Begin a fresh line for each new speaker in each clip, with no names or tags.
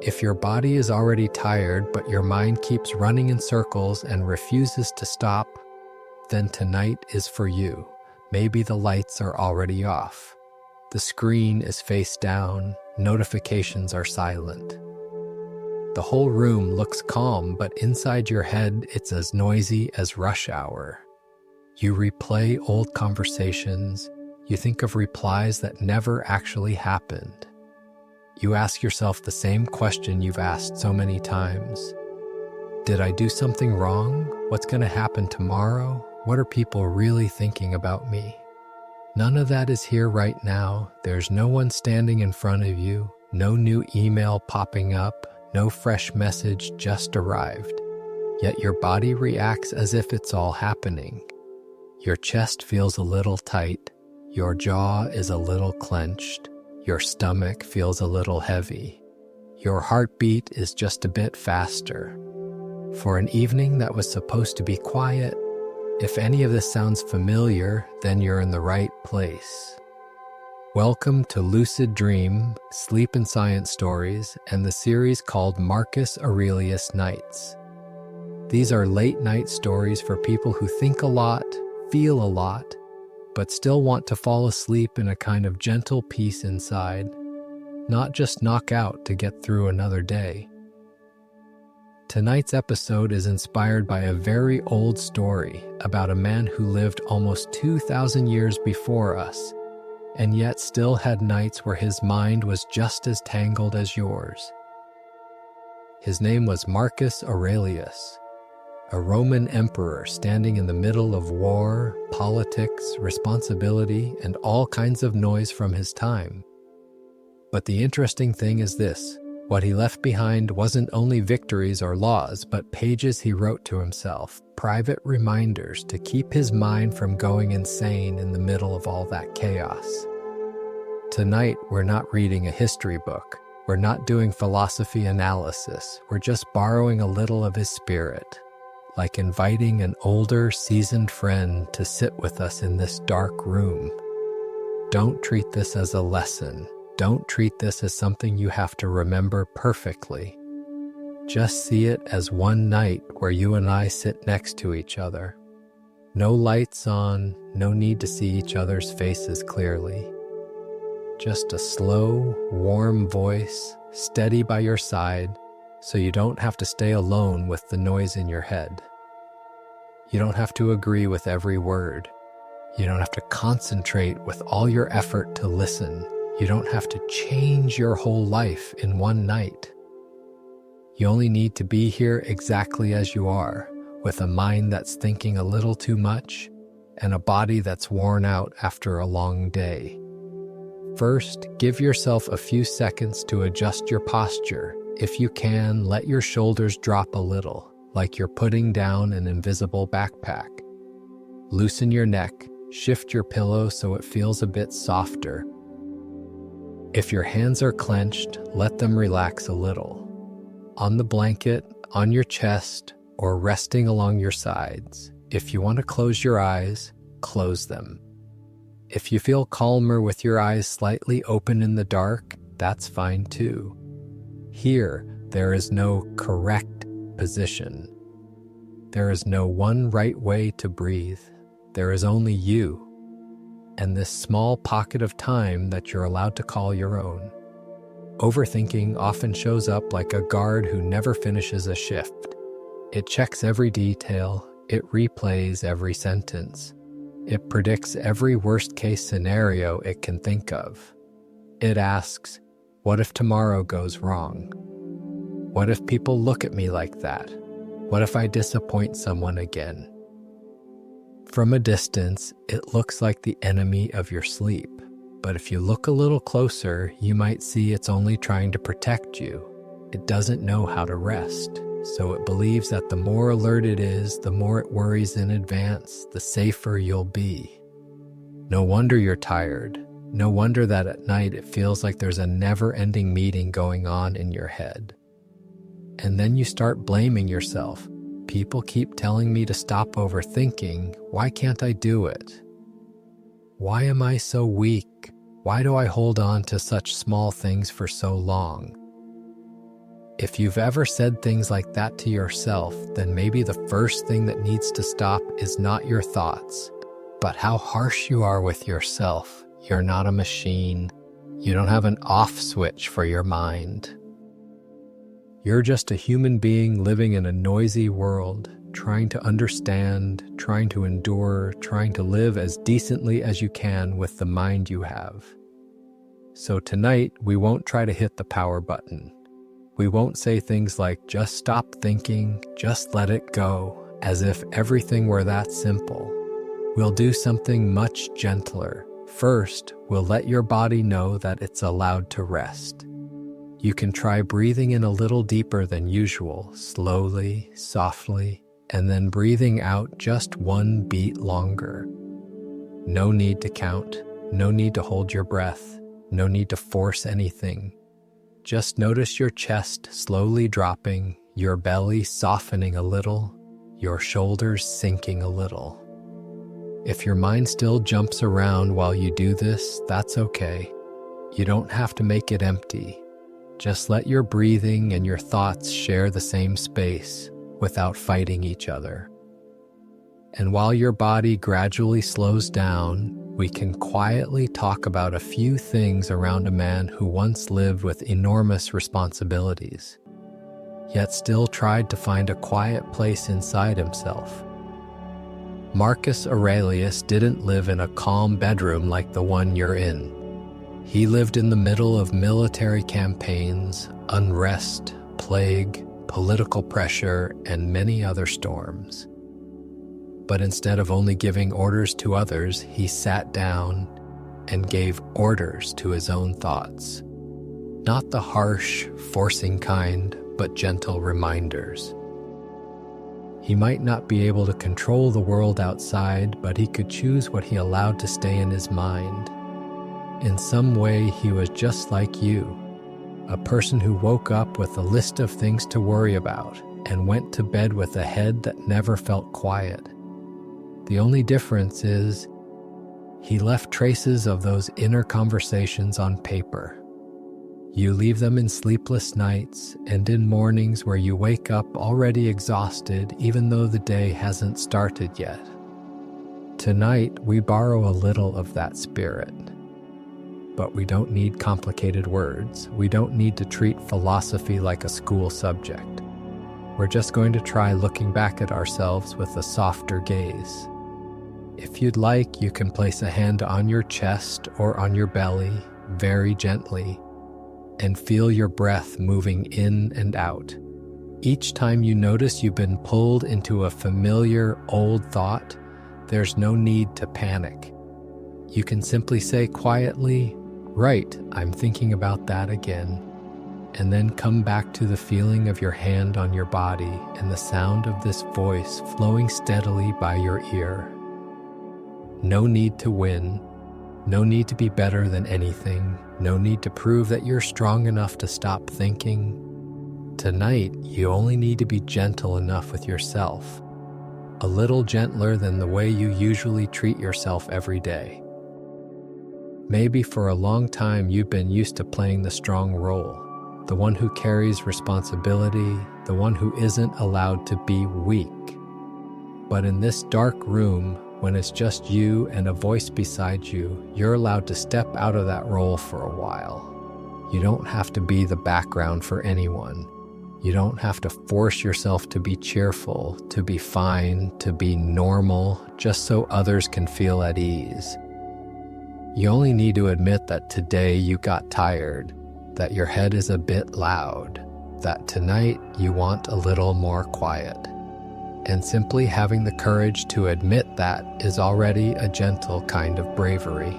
If your body is already tired, but your mind keeps running in circles and refuses to stop, then tonight is for you. Maybe the lights are already off. The screen is face down, notifications are silent. The whole room looks calm, but inside your head it's as noisy as rush hour. You replay old conversations, you think of replies that never actually happened. You ask yourself the same question you've asked so many times. Did I do something wrong? What's going to happen tomorrow? What are people really thinking about me? None of that is here right now. There's no one standing in front of you, no new email popping up, no fresh message just arrived. Yet your body reacts as if it's all happening. Your chest feels a little tight, your jaw is a little clenched, your stomach feels a little heavy. Your heartbeat is just a bit faster. For an evening that was supposed to be quiet, if any of this sounds familiar, then you're in the right place. Welcome to Lucid Dream, Sleep and Science Stories, and the series called Marcus Aurelius Nights. These are late-night stories for people who think a lot, feel a lot, but still want to fall asleep in a kind of gentle peace inside, not just knock out to get through another day. Tonight's episode is inspired by a very old story about a man who lived almost 2,000 years before us, and yet still had nights where his mind was just as tangled as yours. His name was Marcus Aurelius, a Roman emperor standing in the middle of war, politics, responsibility, and all kinds of noise from his time. But the interesting thing is this: what he left behind wasn't only victories or laws, but pages he wrote to himself, private reminders to keep his mind from going insane in the middle of all that chaos. Tonight, we're not reading a history book. We're not doing philosophy analysis. We're just borrowing a little of his spirit, like inviting an older, seasoned friend to sit with us in this dark room. Don't treat this as a lesson. Don't treat this as something you have to remember perfectly. Just see it as one night where you and I sit next to each other. No lights on, no need to see each other's faces clearly. Just a slow, warm voice, steady by your side, so you don't have to stay alone with the noise in your head. You don't have to agree with every word. You don't have to concentrate with all your effort to listen. You don't have to change your whole life in one night. You only need to be here exactly as you are, with a mind that's thinking a little too much and a body that's worn out after a long day. First, give yourself a few seconds to adjust your posture. If you can, let your shoulders drop a little, like you're putting down an invisible backpack. Loosen your neck, shift your pillow so it feels a bit softer. If your hands are clenched, let them relax a little. On the blanket, on your chest, or resting along your sides. If you want to close your eyes, close them. If you feel calmer with your eyes slightly open in the dark, that's fine too. Here, there is no correct position. There is no one right way to breathe. There is only you, and this small pocket of time that you're allowed to call your own. Overthinking often shows up like a guard who never finishes a shift. It checks every detail, it replays every sentence. It predicts every worst-case scenario it can think of. It asks, what if tomorrow goes wrong? What if people look at me like that? What if I disappoint someone again? From a distance, it looks like the enemy of your sleep. But if you look a little closer, you might see it's only trying to protect you. It doesn't know how to rest, so it believes that the more alert it is, the more it worries in advance, the safer you'll be. No wonder you're tired. No wonder that at night it feels like there's a never-ending meeting going on in your head. And then you start blaming yourself. People keep telling me to stop overthinking. Why can't I do it? Why am I so weak? Why do I hold on to such small things for so long? If you've ever said things like that to yourself, then maybe the first thing that needs to stop is not your thoughts, but how harsh you are with yourself. You're not a machine. You don't have an off switch for your mind. You're just a human being living in a noisy world, trying to understand, trying to endure, trying to live as decently as you can with the mind you have. So tonight, we won't try to hit the power button. We won't say things like, just stop thinking, just let it go, as if everything were that simple. We'll do something much gentler. First, we'll let your body know that it's allowed to rest. You can try breathing in a little deeper than usual, slowly, softly, and then breathing out just one beat longer. No need to count, no need to hold your breath, no need to force anything. Just notice your chest slowly dropping, your belly softening a little, your shoulders sinking a little. If your mind still jumps around while you do this, that's okay. You don't have to make it empty. Just let your breathing and your thoughts share the same space without fighting each other. And while your body gradually slows down, we can quietly talk about a few things around a man who once lived with enormous responsibilities, yet still tried to find a quiet place inside himself. Marcus Aurelius didn't live in a calm bedroom like the one you're in. He lived in the middle of military campaigns, unrest, plague, political pressure, and many other storms. But instead of only giving orders to others, he sat down and gave orders to his own thoughts. Not the harsh, forcing kind, but gentle reminders. He might not be able to control the world outside, but he could choose what he allowed to stay in his mind. In some way, he was just like you, a person who woke up with a list of things to worry about and went to bed with a head that never felt quiet. The only difference is he left traces of those inner conversations on paper. You leave them in sleepless nights and in mornings where you wake up already exhausted even though the day hasn't started yet. Tonight, we borrow a little of that spirit. But we don't need complicated words. We don't need to treat philosophy like a school subject. We're just going to try looking back at ourselves with a softer gaze. If you'd like, you can place a hand on your chest or on your belly, very gently, and feel your breath moving in and out. Each time you notice you've been pulled into a familiar old thought, there's no need to panic. You can simply say quietly, "Right, I'm thinking about that again," and then come back to the feeling of your hand on your body and the sound of this voice flowing steadily by your ear. No need to win, no need to be better than anything, no need to prove that you're strong enough to stop thinking. Tonight, you only need to be gentle enough with yourself, a little gentler than the way you usually treat yourself every day. Maybe for a long time you've been used to playing the strong role, the one who carries responsibility, the one who isn't allowed to be weak. But in this dark room, when it's just you and a voice beside you, you're allowed to step out of that role for a while. You don't have to be the background for anyone. You don't have to force yourself to be cheerful, to be fine, to be normal, just so others can feel at ease. You only need to admit that today you got tired, that your head is a bit loud, that tonight you want a little more quiet. And simply having the courage to admit that is already a gentle kind of bravery.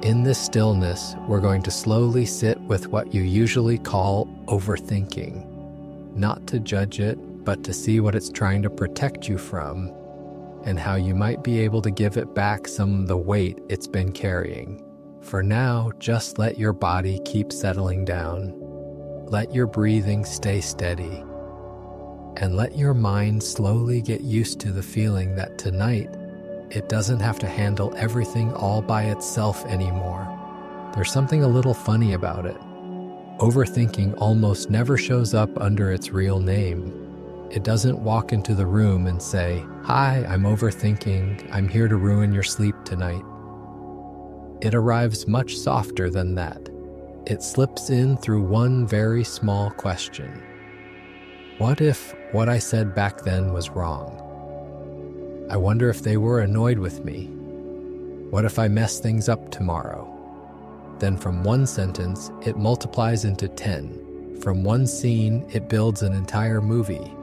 In this stillness, we're going to slowly sit with what you usually call overthinking, not to judge it, but to see what it's trying to protect you from, and how you might be able to give it back some of the weight it's been carrying. For now, just let your body keep settling down. Let your breathing stay steady. And let your mind slowly get used to the feeling that tonight, it doesn't have to handle everything all by itself anymore. There's something a little funny about it. Overthinking almost never shows up under its real name. It doesn't walk into the room and say, "Hi, I'm overthinking. I'm here to ruin your sleep tonight." It arrives much softer than that. It slips in through one very small question. What if what I said back then was wrong? I wonder if they were annoyed with me. What if I mess things up tomorrow? Then from one sentence, it multiplies into 10. From one scene, it builds an entire movie.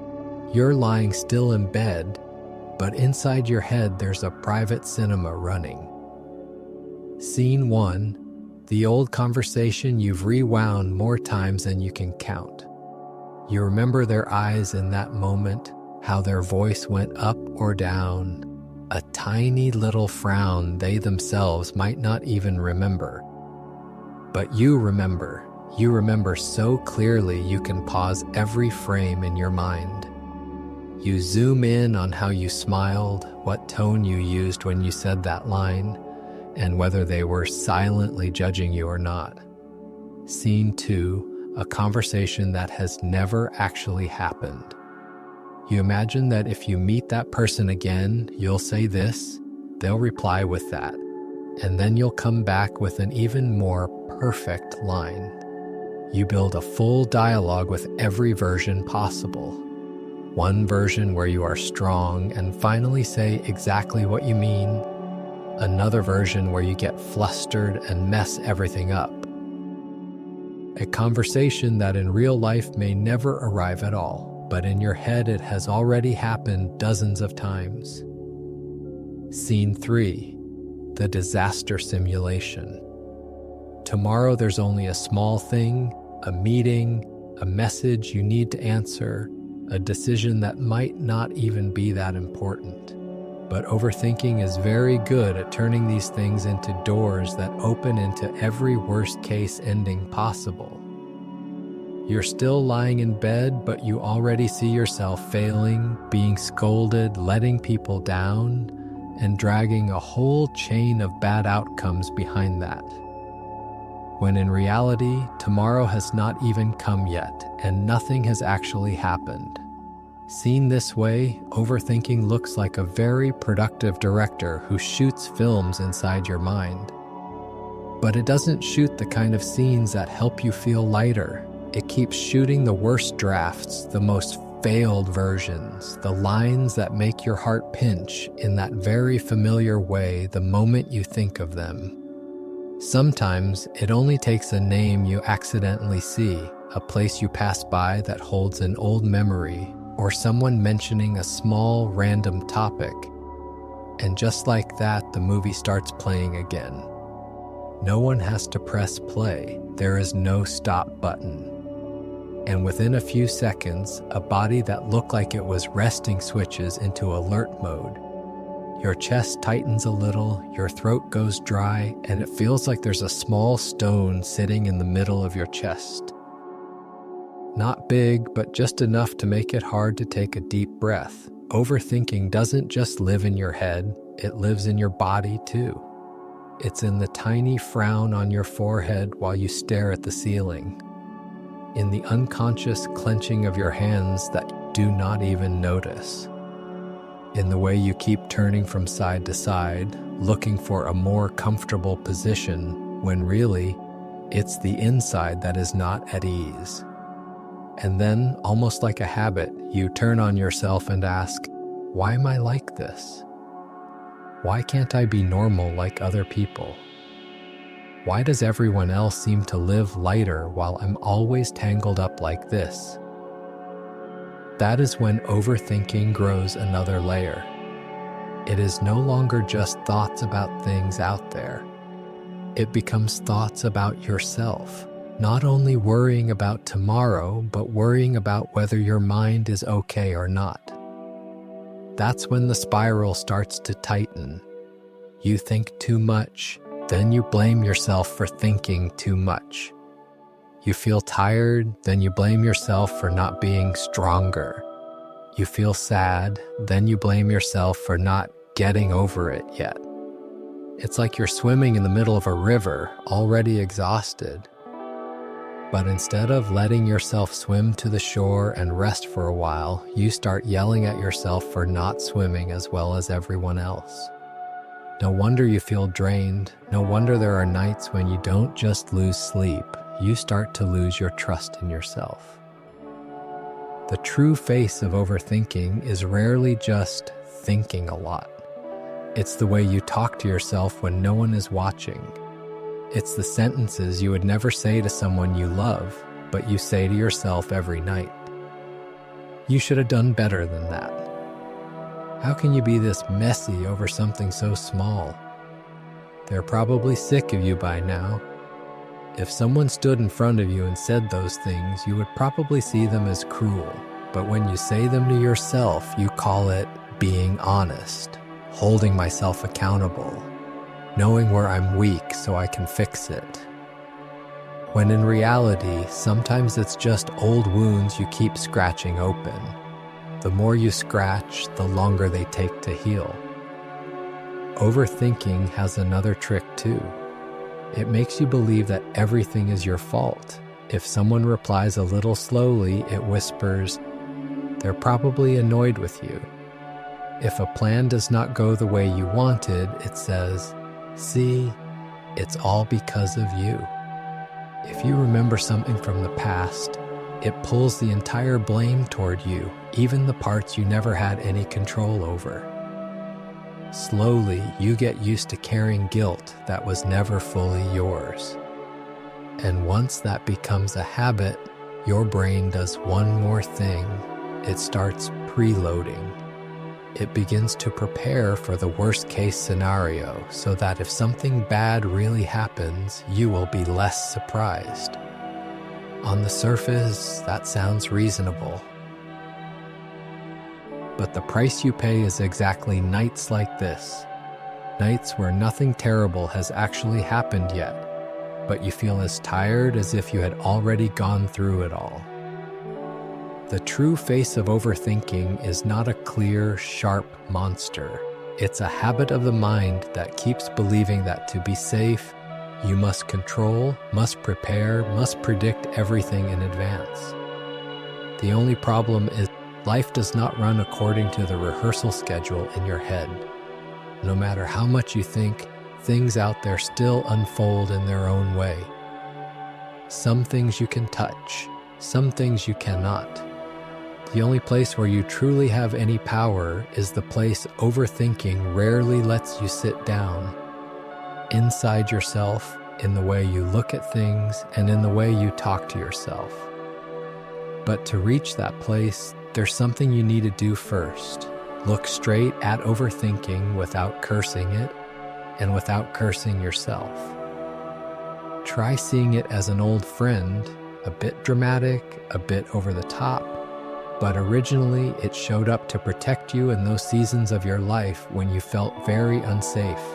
You're lying still in bed, but inside your head there's a private cinema running. Scene 1, the old conversation you've rewound more times than you can count. You remember their eyes in that moment, how their voice went up or down, a tiny little frown they themselves might not even remember. But you remember so clearly you can pause every frame in your mind. You zoom in on how you smiled, what tone you used when you said that line, and whether they were silently judging you or not. Scene 2, a conversation that has never actually happened. You imagine that if you meet that person again, you'll say this, they'll reply with that, and then you'll come back with an even more perfect line. You build a full dialogue with every version possible. One version where you are strong and finally say exactly what you mean. Another version where you get flustered and mess everything up. A conversation that in real life may never arrive at all, but in your head it has already happened dozens of times. Scene 3, the disaster simulation. Tomorrow there's only a small thing, a meeting, a message you need to answer, a decision that might not even be that important. But overthinking is very good at turning these things into doors that open into every worst-case ending possible. You're still lying in bed, but you already see yourself failing, being scolded, letting people down, and dragging a whole chain of bad outcomes behind that. When in reality, tomorrow has not even come yet, and nothing has actually happened. Seen this way, overthinking looks like a very productive director who shoots films inside your mind. But it doesn't shoot the kind of scenes that help you feel lighter. It keeps shooting the worst drafts, the most failed versions, the lines that make your heart pinch in that very familiar way the moment you think of them. Sometimes it only takes a name you accidentally see, a place you pass by that holds an old memory, or someone mentioning a small random topic. And just like that, the movie starts playing again. No one has to press play. There is no stop button. And within a few seconds, a body that looked like it was resting switches into alert mode. Your chest tightens a little, your throat goes dry, and it feels like there's a small stone sitting in the middle of your chest. Not big, but just enough to make it hard to take a deep breath. Overthinking doesn't just live in your head, it lives in your body too. It's in the tiny frown on your forehead while you stare at the ceiling. In the unconscious clenching of your hands that you do not even notice. In the way you keep turning from side to side, looking for a more comfortable position, when really, it's the inside that is not at ease. And then, almost like a habit, you turn on yourself and ask, why am I like this? Why can't I be normal like other people? Why does everyone else seem to live lighter while I'm always tangled up like this? That is when overthinking grows another layer. It is no longer just thoughts about things out there. It becomes thoughts about yourself, not only worrying about tomorrow, but worrying about whether your mind is okay or not. That's when the spiral starts to tighten. You think too much, then you blame yourself for thinking too much. You feel tired, then you blame yourself for not being stronger. You feel sad, then you blame yourself for not getting over it yet. It's like you're swimming in the middle of a river, already exhausted. But instead of letting yourself swim to the shore and rest for a while, you start yelling at yourself for not swimming as well as everyone else. No wonder you feel drained. No wonder there are nights when you don't just lose sleep, you start to lose your trust in yourself. The true face of overthinking is rarely just thinking a lot. It's the way you talk to yourself when no one is watching. It's the sentences you would never say to someone you love, but you say to yourself every night. You should have done better than that. How can you be this messy over something so small? They're probably sick of you by now. If someone stood in front of you and said those things, you would probably see them as cruel. But when you say them to yourself, you call it being honest, holding myself accountable, knowing where I'm weak so I can fix it. When in reality, sometimes it's just old wounds you keep scratching open. The more you scratch, the longer they take to heal. Overthinking has another trick too. It makes you believe that everything is your fault. If someone replies a little slowly, it whispers, "They're probably annoyed with you." If a plan does not go the way you wanted, it says, "See, it's all because of you." If you remember something from the past, it pulls the entire blame toward you, even the parts you never had any control over. Slowly, you get used to carrying guilt that was never fully yours. And once that becomes a habit, your brain does one more thing. It starts preloading. It begins to prepare for the worst-case scenario so that if something bad really happens, you will be less surprised. On the surface, that sounds reasonable. But the price you pay is exactly nights like this. Nights where nothing terrible has actually happened yet, but you feel as tired as if you had already gone through it all. The true face of overthinking is not a clear, sharp monster. It's a habit of the mind that keeps believing that to be safe, you must control, must prepare, must predict everything in advance. The only problem is life does not run according to the rehearsal schedule in your head. No matter how much you think, things out there still unfold in their own way. Some things you can touch, some things you cannot. The only place where you truly have any power is the place overthinking rarely lets you sit down. Inside yourself, in the way you look at things, and in the way you talk to yourself. But to reach that place, there's something you need to do first. Look straight at overthinking without cursing it, and without cursing yourself. Try seeing it as an old friend, a bit dramatic, a bit over the top, but originally it showed up to protect you in those seasons of your life when you felt very unsafe.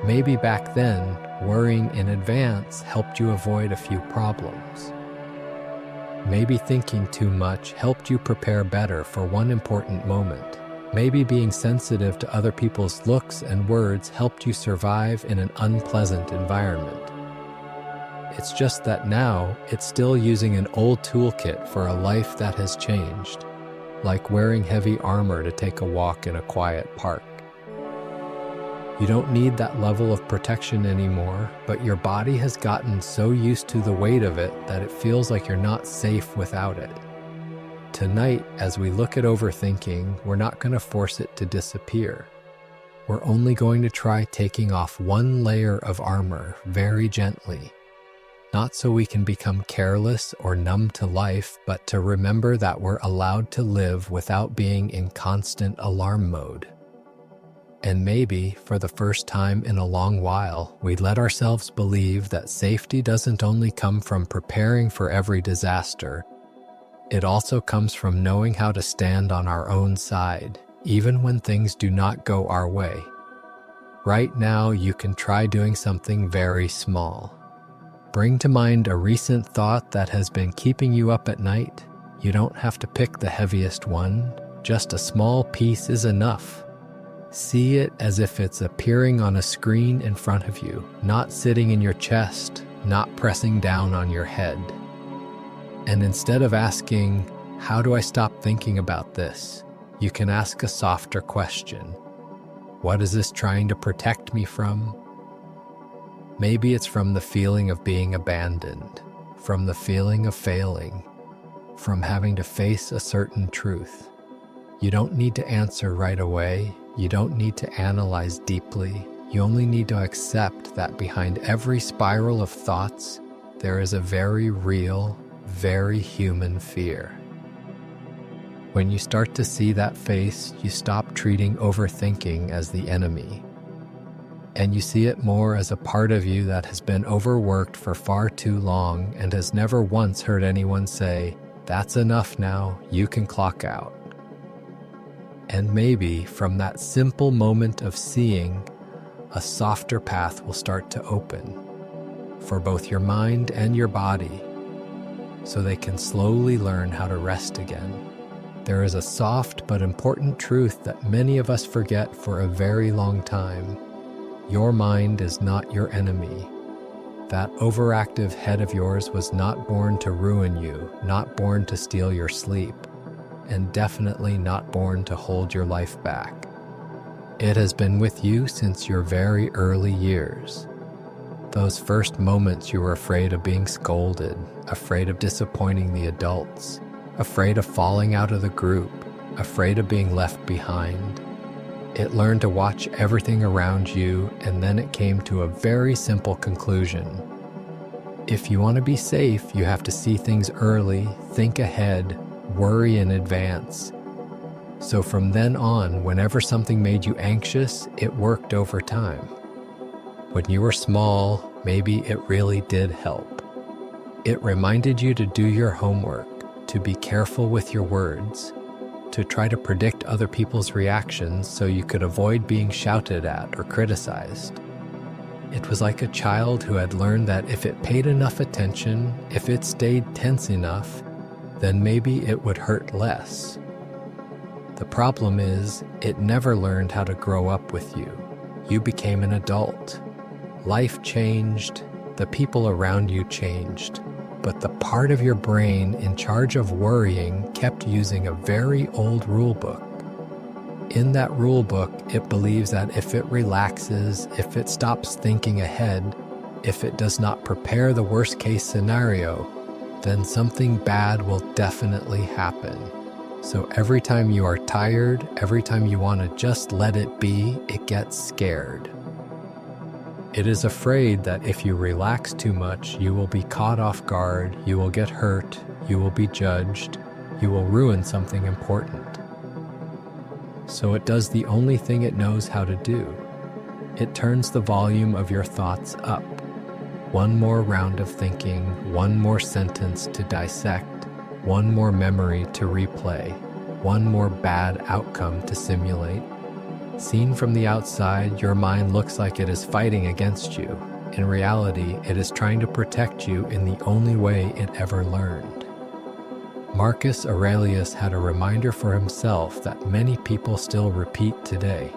Maybe back then, worrying in advance helped you avoid a few problems. Maybe thinking too much helped you prepare better for one important moment. Maybe being sensitive to other people's looks and words helped you survive in an unpleasant environment. It's just that now, it's still using an old toolkit for a life that has changed, like wearing heavy armor to take a walk in a quiet park. You don't need that level of protection anymore, but your body has gotten so used to the weight of it that it feels like you're not safe without it. Tonight, as we look at overthinking, we're not going to force it to disappear. We're only going to try taking off one layer of armor very gently. Not so we can become careless or numb to life, but to remember that we're allowed to live without being in constant alarm mode. And maybe, for the first time in a long while, we let ourselves believe that safety doesn't only come from preparing for every disaster, it also comes from knowing how to stand on our own side, even when things do not go our way. Right now, you can try doing something very small. Bring to mind a recent thought that has been keeping you up at night. You don't have to pick the heaviest one, just a small piece is enough. See it as if it's appearing on a screen in front of you, not sitting in your chest, not pressing down on your head. And instead of asking, "How do I stop thinking about this?" you can ask a softer question. What is this trying to protect me from? Maybe it's from the feeling of being abandoned, from the feeling of failing, from having to face a certain truth. You don't need to answer right away. You don't need to analyze deeply. You only need to accept that behind every spiral of thoughts, there is a very real, very human fear. When you start to see that face, you stop treating overthinking as the enemy. And you see it more as a part of you that has been overworked for far too long and has never once heard anyone say, "That's enough now, you can clock out." And maybe from that simple moment of seeing, a softer path will start to open for both your mind and your body, so they can slowly learn how to rest again. There is a soft but important truth that many of us forget for a very long time. Your mind is not your enemy. That overactive head of yours was not born to ruin you, not born to steal your sleep, and definitely not born to hold your life back. It has been with you since your very early years. Those first moments you were afraid of being scolded, afraid of disappointing the adults, afraid of falling out of the group, afraid of being left behind. It learned to watch everything around you, and then it came to a very simple conclusion. If you want to be safe, you have to see things early, think ahead, worry in advance. So from then on, whenever something made you anxious, it worked over time. When you were small, maybe it really did help. It reminded you to do your homework, to be careful with your words, to try to predict other people's reactions so you could avoid being shouted at or criticized. It was like a child who had learned that if it paid enough attention, if it stayed tense enough, then maybe it would hurt less. The problem is, it never learned how to grow up with you. You became an adult. Life changed, the people around you changed, but the part of your brain in charge of worrying kept using a very old rule book. In that rule book, it believes that if it relaxes, if it stops thinking ahead, if it does not prepare the worst case scenario, then something bad will definitely happen. So every time you are tired, every time you want to just let it be, it gets scared. It is afraid that if you relax too much, you will be caught off guard, you will get hurt, you will be judged, you will ruin something important. So it does the only thing it knows how to do. It turns the volume of your thoughts up. One more round of thinking, one more sentence to dissect, one more memory to replay, one more bad outcome to simulate. Seen from the outside, your mind looks like it is fighting against you. In reality, it is trying to protect you in the only way it ever learned. Marcus Aurelius had a reminder for himself that many people still repeat today.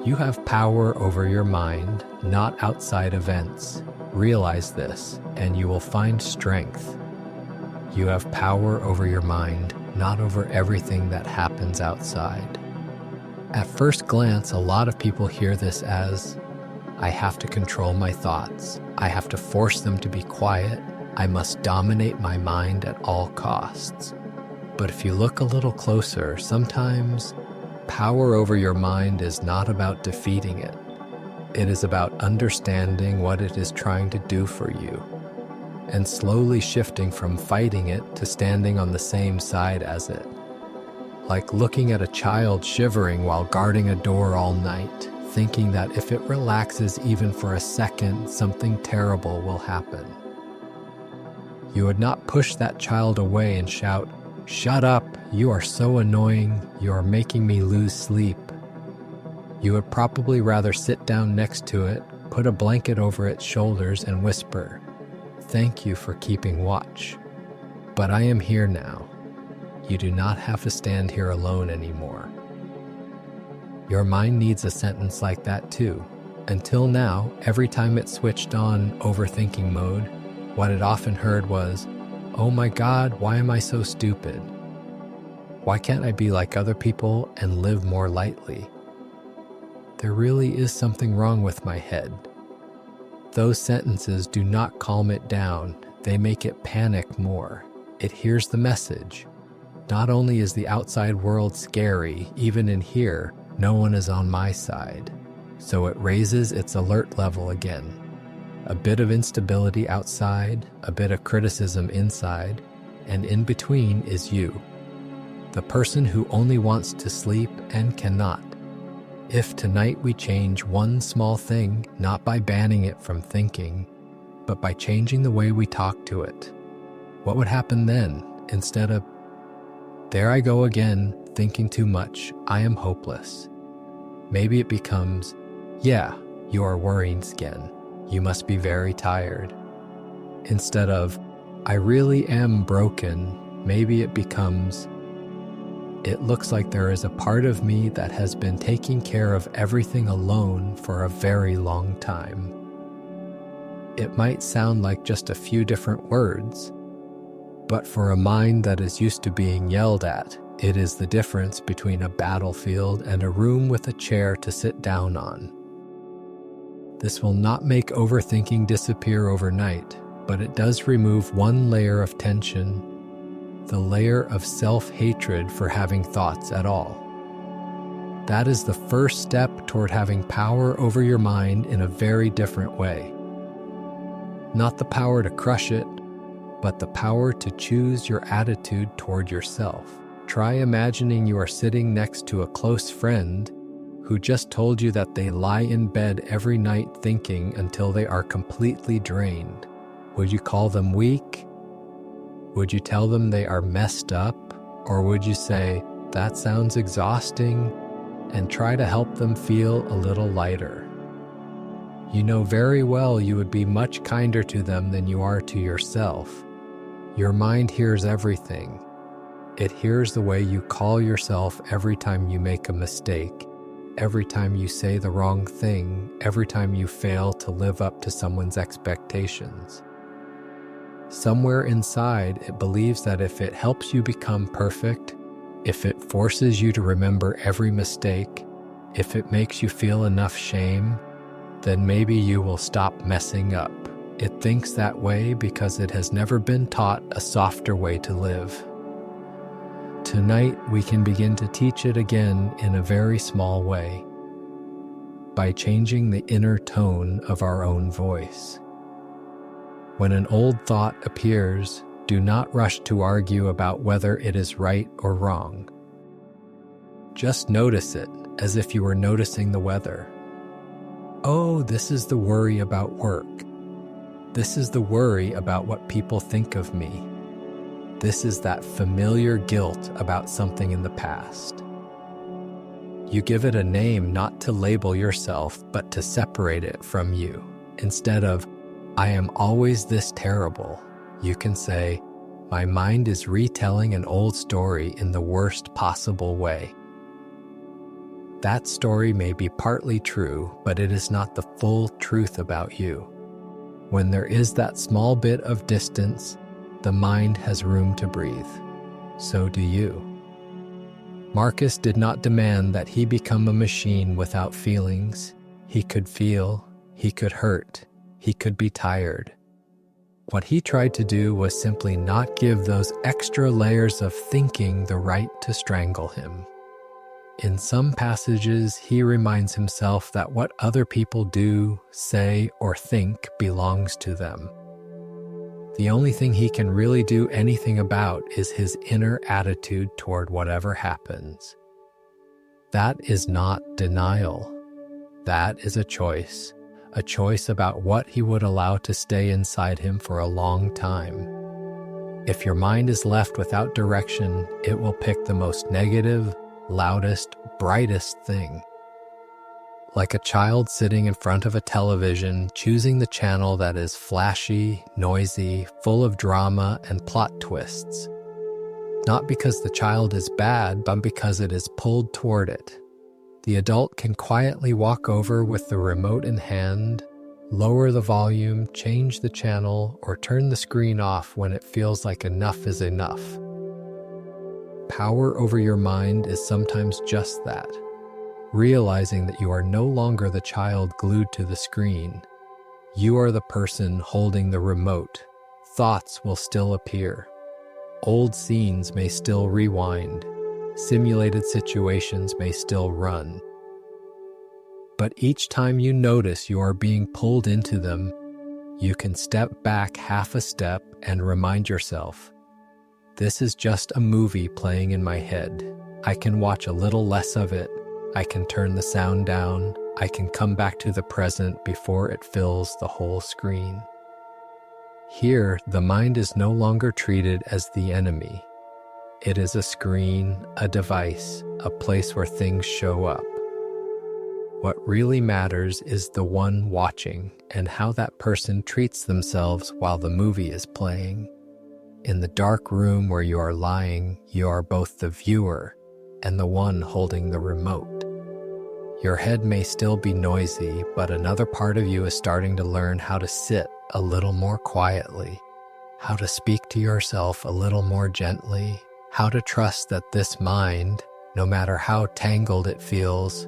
You have power over your mind, not outside events. Realize this, and you will find strength. You have power over your mind, not over everything that happens outside. At first glance, a lot of people hear this as, I have to control my thoughts. I have to force them to be quiet. I must dominate my mind at all costs. But if you look a little closer, sometimes power over your mind is not about defeating it. It is about understanding what it is trying to do for you, and slowly shifting from fighting it to standing on the same side as it. Like looking at a child shivering while guarding a door all night, thinking that if it relaxes even for a second, something terrible will happen. You would not push that child away and shout, "Shut up, you are so annoying, you are making me lose sleep." You would probably rather sit down next to it, put a blanket over its shoulders and whisper, "Thank you for keeping watch. But I am here now. You do not have to stand here alone anymore." Your mind needs a sentence like that too. Until now, every time it switched on overthinking mode, what it often heard was, "Oh my God, why am I so stupid? Why can't I be like other people and live more lightly? There really is something wrong with my head." Those sentences do not calm it down, they make it panic more. It hears the message. Not only is the outside world scary, even in here, no one is on my side. So it raises its alert level again. A bit of instability outside, a bit of criticism inside, and in between is you, the person who only wants to sleep and cannot. If tonight we change one small thing, not by banning it from thinking, but by changing the way we talk to it, what would happen then? Instead of, "There I go again, thinking too much, I am hopeless," maybe it becomes, "Yeah, you are worrying skin. You must be very tired." Instead of, "I really am broken," maybe it becomes, "It looks like there is a part of me that has been taking care of everything alone for a very long time." It might sound like just a few different words, but for a mind that is used to being yelled at, it is the difference between a battlefield and a room with a chair to sit down on. This will not make overthinking disappear overnight, but it does remove one layer of tension, the layer of self-hatred for having thoughts at all. That is the first step toward having power over your mind in a very different way. Not the power to crush it, but the power to choose your attitude toward yourself. Try imagining you are sitting next to a close friend who just told you that they lie in bed every night thinking until they are completely drained. Would you call them weak? Would you tell them they are messed up? Or would you say, "That sounds exhausting," and try to help them feel a little lighter? You know very well you would be much kinder to them than you are to yourself. Your mind hears everything. It hears the way you call yourself every time you make a mistake, every time you say the wrong thing, every time you fail to live up to someone's expectations. Somewhere inside, it believes that if it helps you become perfect, if it forces you to remember every mistake, if it makes you feel enough shame, then maybe you will stop messing up. It thinks that way because it has never been taught a softer way to live. Tonight, we can begin to teach it again in a very small way, by changing the inner tone of our own voice. When an old thought appears, do not rush to argue about whether it is right or wrong. Just notice it as if you were noticing the weather. Oh, this is the worry about work. This is the worry about what people think of me. This is that familiar guilt about something in the past. You give it a name not to label yourself, but to separate it from you. Instead of, "I am always this terrible," you can say, "My mind is retelling an old story in the worst possible way." That story may be partly true, but it is not the full truth about you. When there is that small bit of distance, the mind has room to breathe. So do you. Marcus did not demand that he become a machine without feelings. He could feel, he could hurt, he could be tired. What he tried to do was simply not give those extra layers of thinking the right to strangle him. In some passages, he reminds himself that what other people do, say, or think belongs to them. The only thing he can really do anything about is his inner attitude toward whatever happens. That is not denial. That is a choice about what he would allow to stay inside him for a long time. If your mind is left without direction, it will pick the most negative, loudest, brightest thing. Like a child sitting in front of a television, choosing the channel that is flashy, noisy, full of drama and plot twists. Not because the child is bad, but because it is pulled toward it. The adult can quietly walk over with the remote in hand, lower the volume, change the channel, or turn the screen off when it feels like enough is enough. Power over your mind is sometimes just that, realizing that you are no longer the child glued to the screen. You are the person holding the remote. Thoughts will still appear. Old scenes may still rewind. Simulated situations may still run. But each time you notice you are being pulled into them, you can step back half a step and remind yourself, this is just a movie playing in my head. I can watch a little less of it. I can turn the sound down. I can come back to the present before it fills the whole screen. Here, the mind is no longer treated as the enemy. It is a screen, a device, a place where things show up. What really matters is the one watching and how that person treats themselves while the movie is playing. In the dark room where you are lying, you are both the viewer and the one holding the remote. Your head may still be noisy, but another part of you is starting to learn how to sit a little more quietly, how to speak to yourself a little more gently, how to trust that this mind, no matter how tangled it feels,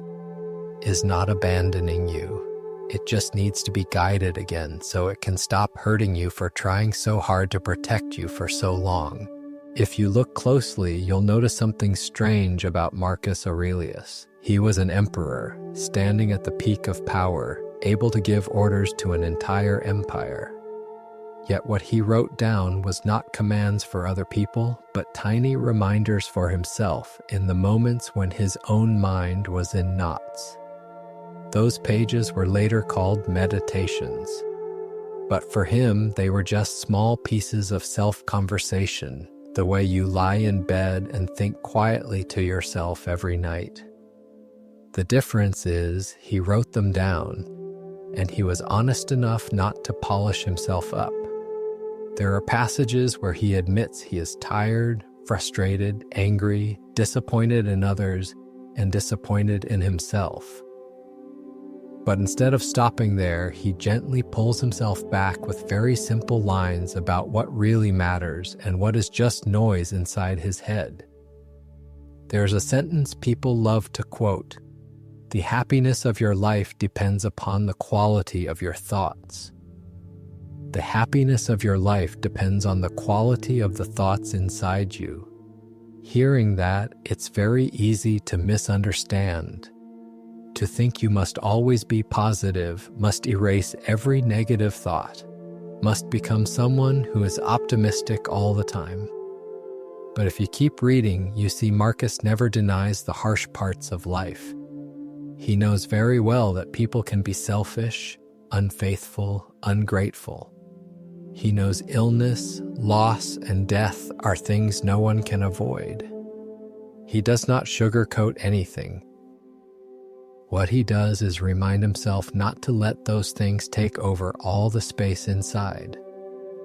is not abandoning you. It just needs to be guided again so it can stop hurting you for trying so hard to protect you for so long. If you look closely, you'll notice something strange about Marcus Aurelius. He was an emperor, standing at the peak of power, able to give orders to an entire empire. Yet what he wrote down was not commands for other people, but tiny reminders for himself in the moments when his own mind was in knots. Those pages were later called meditations. But for him, they were just small pieces of self-conversation, the way you lie in bed and think quietly to yourself every night. The difference is he wrote them down, and he was honest enough not to polish himself up. There are passages where he admits he is tired, frustrated, angry, disappointed in others, and disappointed in himself. But instead of stopping there, he gently pulls himself back with very simple lines about what really matters and what is just noise inside his head. There's a sentence people love to quote: "The happiness of your life depends upon the quality of your thoughts." The happiness of your life depends on the quality of the thoughts inside you. Hearing that, it's very easy to misunderstand. To think you must always be positive, must erase every negative thought, must become someone who is optimistic all the time. But if you keep reading, you see Marcus never denies the harsh parts of life. He knows very well that people can be selfish, unfaithful, ungrateful. He knows illness, loss, and death are things no one can avoid. He does not sugarcoat anything. What he does is remind himself not to let those things take over all the space inside.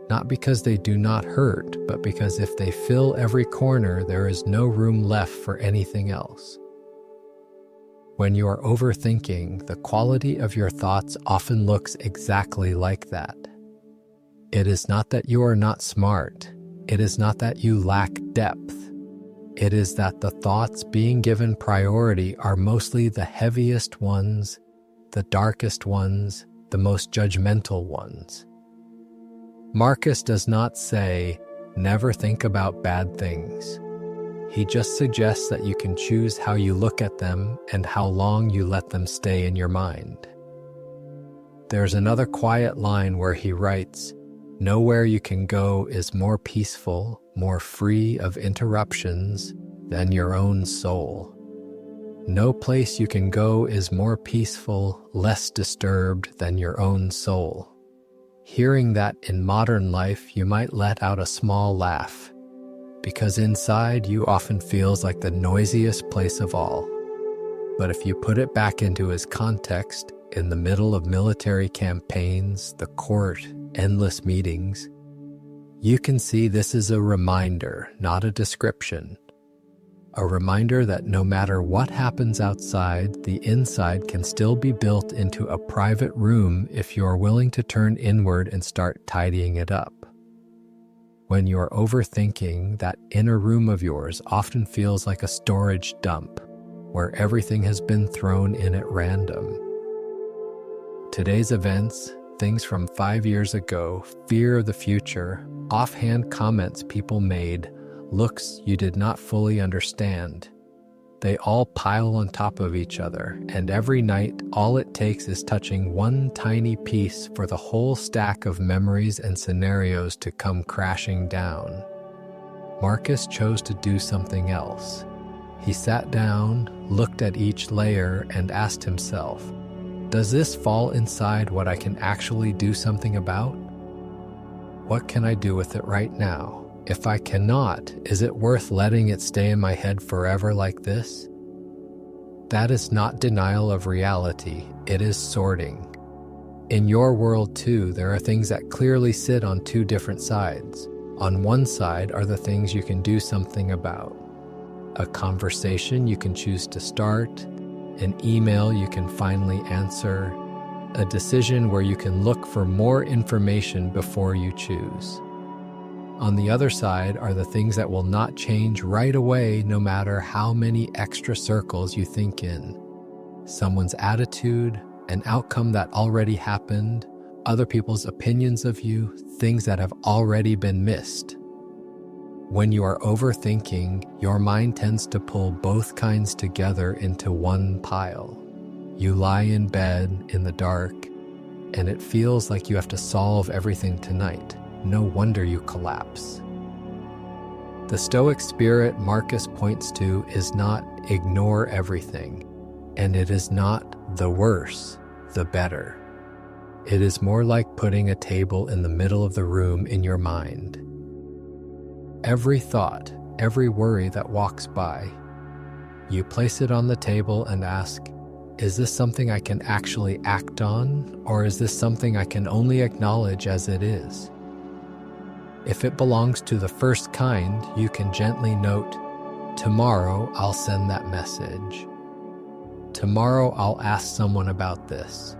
Not because they do not hurt, but because if they fill every corner, there is no room left for anything else. When you are overthinking, the quality of your thoughts often looks exactly like that. It is not that you are not smart. It is not that you lack depth. It is that the thoughts being given priority are mostly the heaviest ones, the darkest ones, the most judgmental ones. Marcus does not say, never think about bad things. He just suggests that you can choose how you look at them and how long you let them stay in your mind. There's another quiet line where he writes, "Nowhere you can go is more peaceful, more free of interruptions than your own soul. No place you can go is more peaceful, less disturbed than your own soul." Hearing that in modern life, you might let out a small laugh, because inside you often feels like the noisiest place of all. But if you put it back into his context, in the middle of military campaigns, the court, endless meetings, you can see this is a reminder, not a description. A reminder that no matter what happens outside, the inside can still be built into a private room if you're willing to turn inward and start tidying it up. When you're overthinking, that inner room of yours often feels like a storage dump where everything has been thrown in at random. Today's events, things from 5 years ago, fear of the future, offhand comments people made, looks you did not fully understand. They all pile on top of each other, and every night all it takes is touching one tiny piece for the whole stack of memories and scenarios to come crashing down. Marcus chose to do something else. He sat down, looked at each layer, and asked himself, does this fall inside what I can actually do something about? What can I do with it right now? If I cannot, is it worth letting it stay in my head forever like this? That is not denial of reality, it is sorting. In your world too, there are things that clearly sit on two different sides. On one side are the things you can do something about. A conversation you can choose to start, an email you can finally answer, a decision where you can look for more information before you choose. On the other side are the things that will not change right away no matter how many extra circles you think in. Someone's attitude, an outcome that already happened, other people's opinions of you, things that have already been missed. When you are overthinking, your mind tends to pull both kinds together into one pile. You lie in bed in the dark, and it feels like you have to solve everything tonight. No wonder you collapse. The Stoic spirit Marcus points to is not ignore everything, and it is not the worse, the better. It is more like putting a table in the middle of the room in your mind. Every thought, every worry that walks by, you place it on the table and ask, is this something I can actually act on, or is this something I can only acknowledge as it is? If it belongs to the first kind, you can gently note, tomorrow I'll send that message. Tomorrow I'll ask someone about this.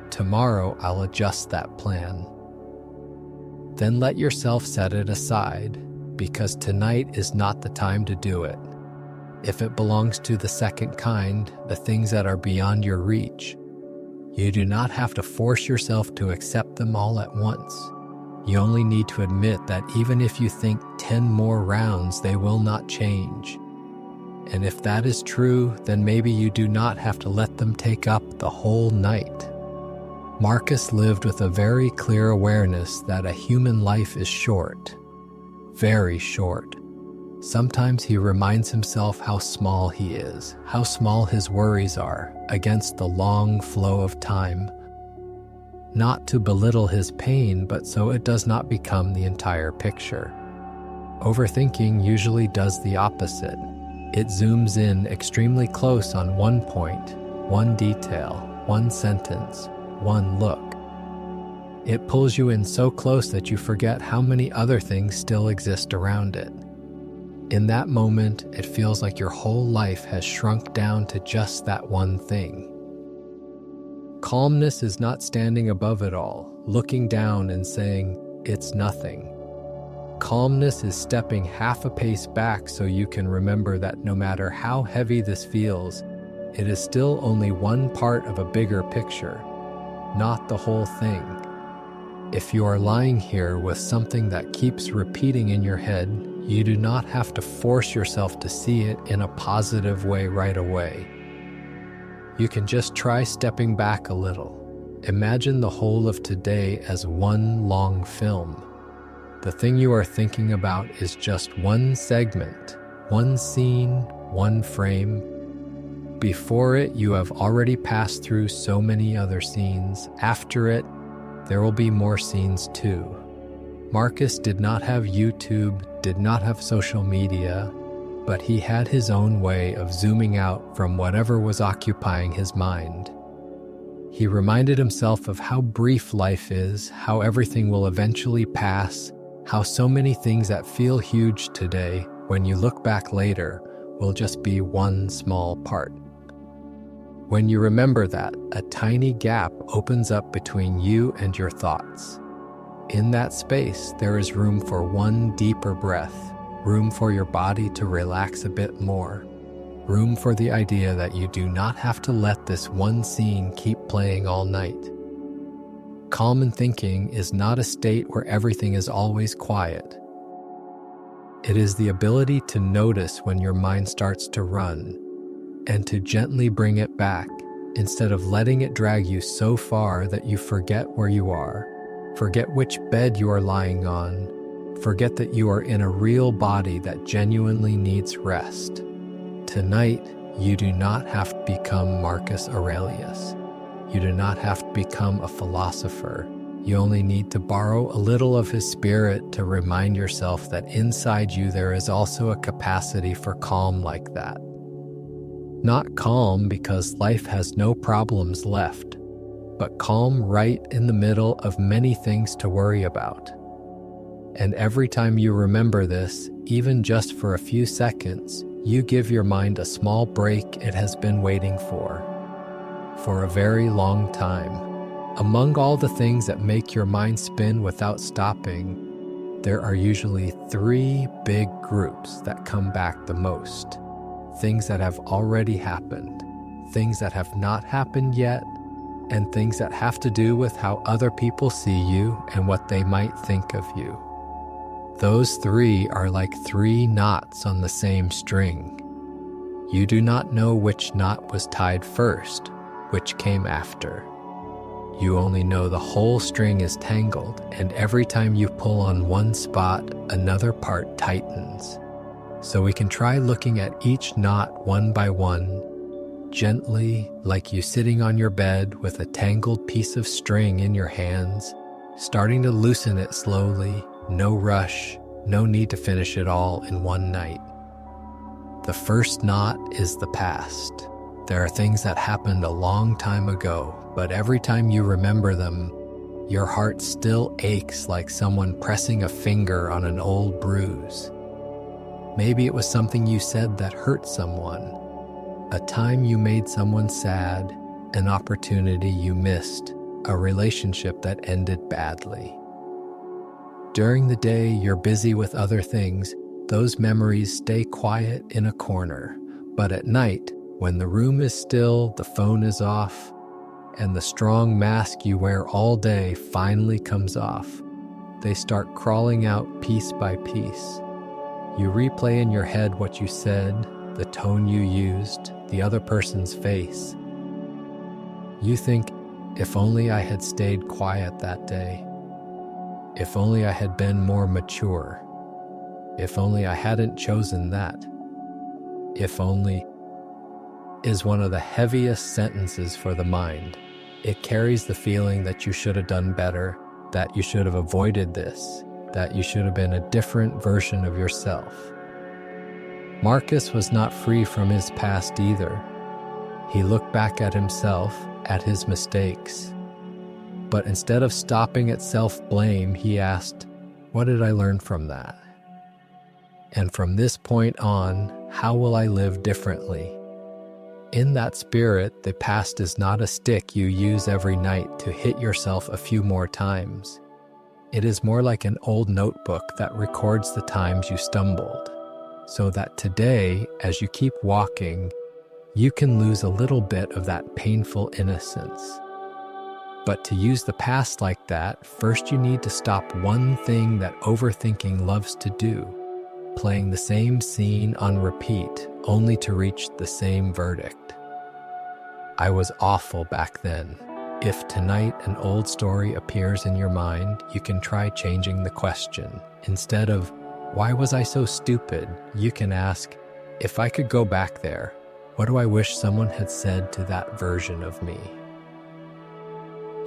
Tomorrow I'll adjust that plan. Then let yourself set it aside, because tonight is not the time to do it. If it belongs to the second kind, the things that are beyond your reach, you do not have to force yourself to accept them all at once. You only need to admit that even if you think 10 more rounds, they will not change. And if that is true, then maybe you do not have to let them take up the whole night. Marcus lived with a very clear awareness that a human life is short, very short. Sometimes he reminds himself how small he is, how small his worries are against the long flow of time. Not to belittle his pain, but so it does not become the entire picture. Overthinking usually does the opposite. It zooms in extremely close on one point, one detail, one sentence, one look. It pulls you in so close that you forget how many other things still exist around it. In that moment, it feels like your whole life has shrunk down to just that one thing. Calmness is not standing above it all, looking down and saying, it's nothing. Calmness is stepping half a pace back so you can remember that no matter how heavy this feels, it is still only one part of a bigger picture, not the whole thing. If you are lying here with something that keeps repeating in your head, you do not have to force yourself to see it in a positive way right away. You can just try stepping back a little. Imagine the whole of today as one long film. The thing you are thinking about is just one segment, one scene, one frame. Before it, you have already passed through so many other scenes. After it, there will be more scenes too. Marcus did not have YouTube, did not have social media, but he had his own way of zooming out from whatever was occupying his mind. He reminded himself of how brief life is, how everything will eventually pass, how so many things that feel huge today, when you look back later, will just be one small part. When you remember that, a tiny gap opens up between you and your thoughts. In that space, there is room for one deeper breath, room for your body to relax a bit more, room for the idea that you do not have to let this one scene keep playing all night. Calm in thinking is not a state where everything is always quiet. It is the ability to notice when your mind starts to run and to gently bring it back instead of letting it drag you so far that you forget where you are, forget which bed you are lying on, forget that you are in a real body that genuinely needs rest. Tonight, you do not have to become Marcus Aurelius. You do not have to become a philosopher. You only need to borrow a little of his spirit to remind yourself that inside you there is also a capacity for calm like that. Not calm because life has no problems left, but calm right in the middle of many things to worry about. And every time you remember this, even just for a few seconds, you give your mind a small break it has been waiting for a very long time. Among all the things that make your mind spin without stopping, there are usually three big groups that come back the most. Things that have already happened, things that have not happened yet, and things that have to do with how other people see you and what they might think of you. Those three are like three knots on the same string. You do not know which knot was tied first, which came after. You only know the whole string is tangled, and every time you pull on one spot, another part tightens. So we can try looking at each knot one by one, gently, like you sitting on your bed with a tangled piece of string in your hands, starting to loosen it slowly, no rush, no need to finish it all in one night. The first knot is the past. There are things that happened a long time ago, but every time you remember them, your heart still aches like someone pressing a finger on an old bruise. Maybe it was something you said that hurt someone, a time you made someone sad, an opportunity you missed, a relationship that ended badly. During the day, you're busy with other things. Those memories stay quiet in a corner. But at night, when the room is still, the phone is off, and the strong mask you wear all day finally comes off, they start crawling out piece by piece. You replay in your head what you said, the tone you used, the other person's face. You think, if only I had stayed quiet that day. If only I had been more mature. If only I hadn't chosen that. If only is one of the heaviest sentences for the mind. It carries the feeling that you should have done better, that you should have avoided this, that you should have been a different version of yourself. Marcus was not free from his past either. He looked back at himself, at his mistakes. But instead of stopping at self-blame, he asked, "What did I learn from that? And from this point on, how will I live differently?" In that spirit, the past is not a stick you use every night to hit yourself a few more times. It is more like an old notebook that records the times you stumbled, so that today, as you keep walking, you can lose a little bit of that painful innocence. But to use the past like that, first you need to stop one thing that overthinking loves to do, playing the same scene on repeat, only to reach the same verdict. I was awful back then. If tonight an old story appears in your mind, you can try changing the question. Instead of, "Why was I so stupid?" you can ask, "If I could go back there, what do I wish someone had said to that version of me?"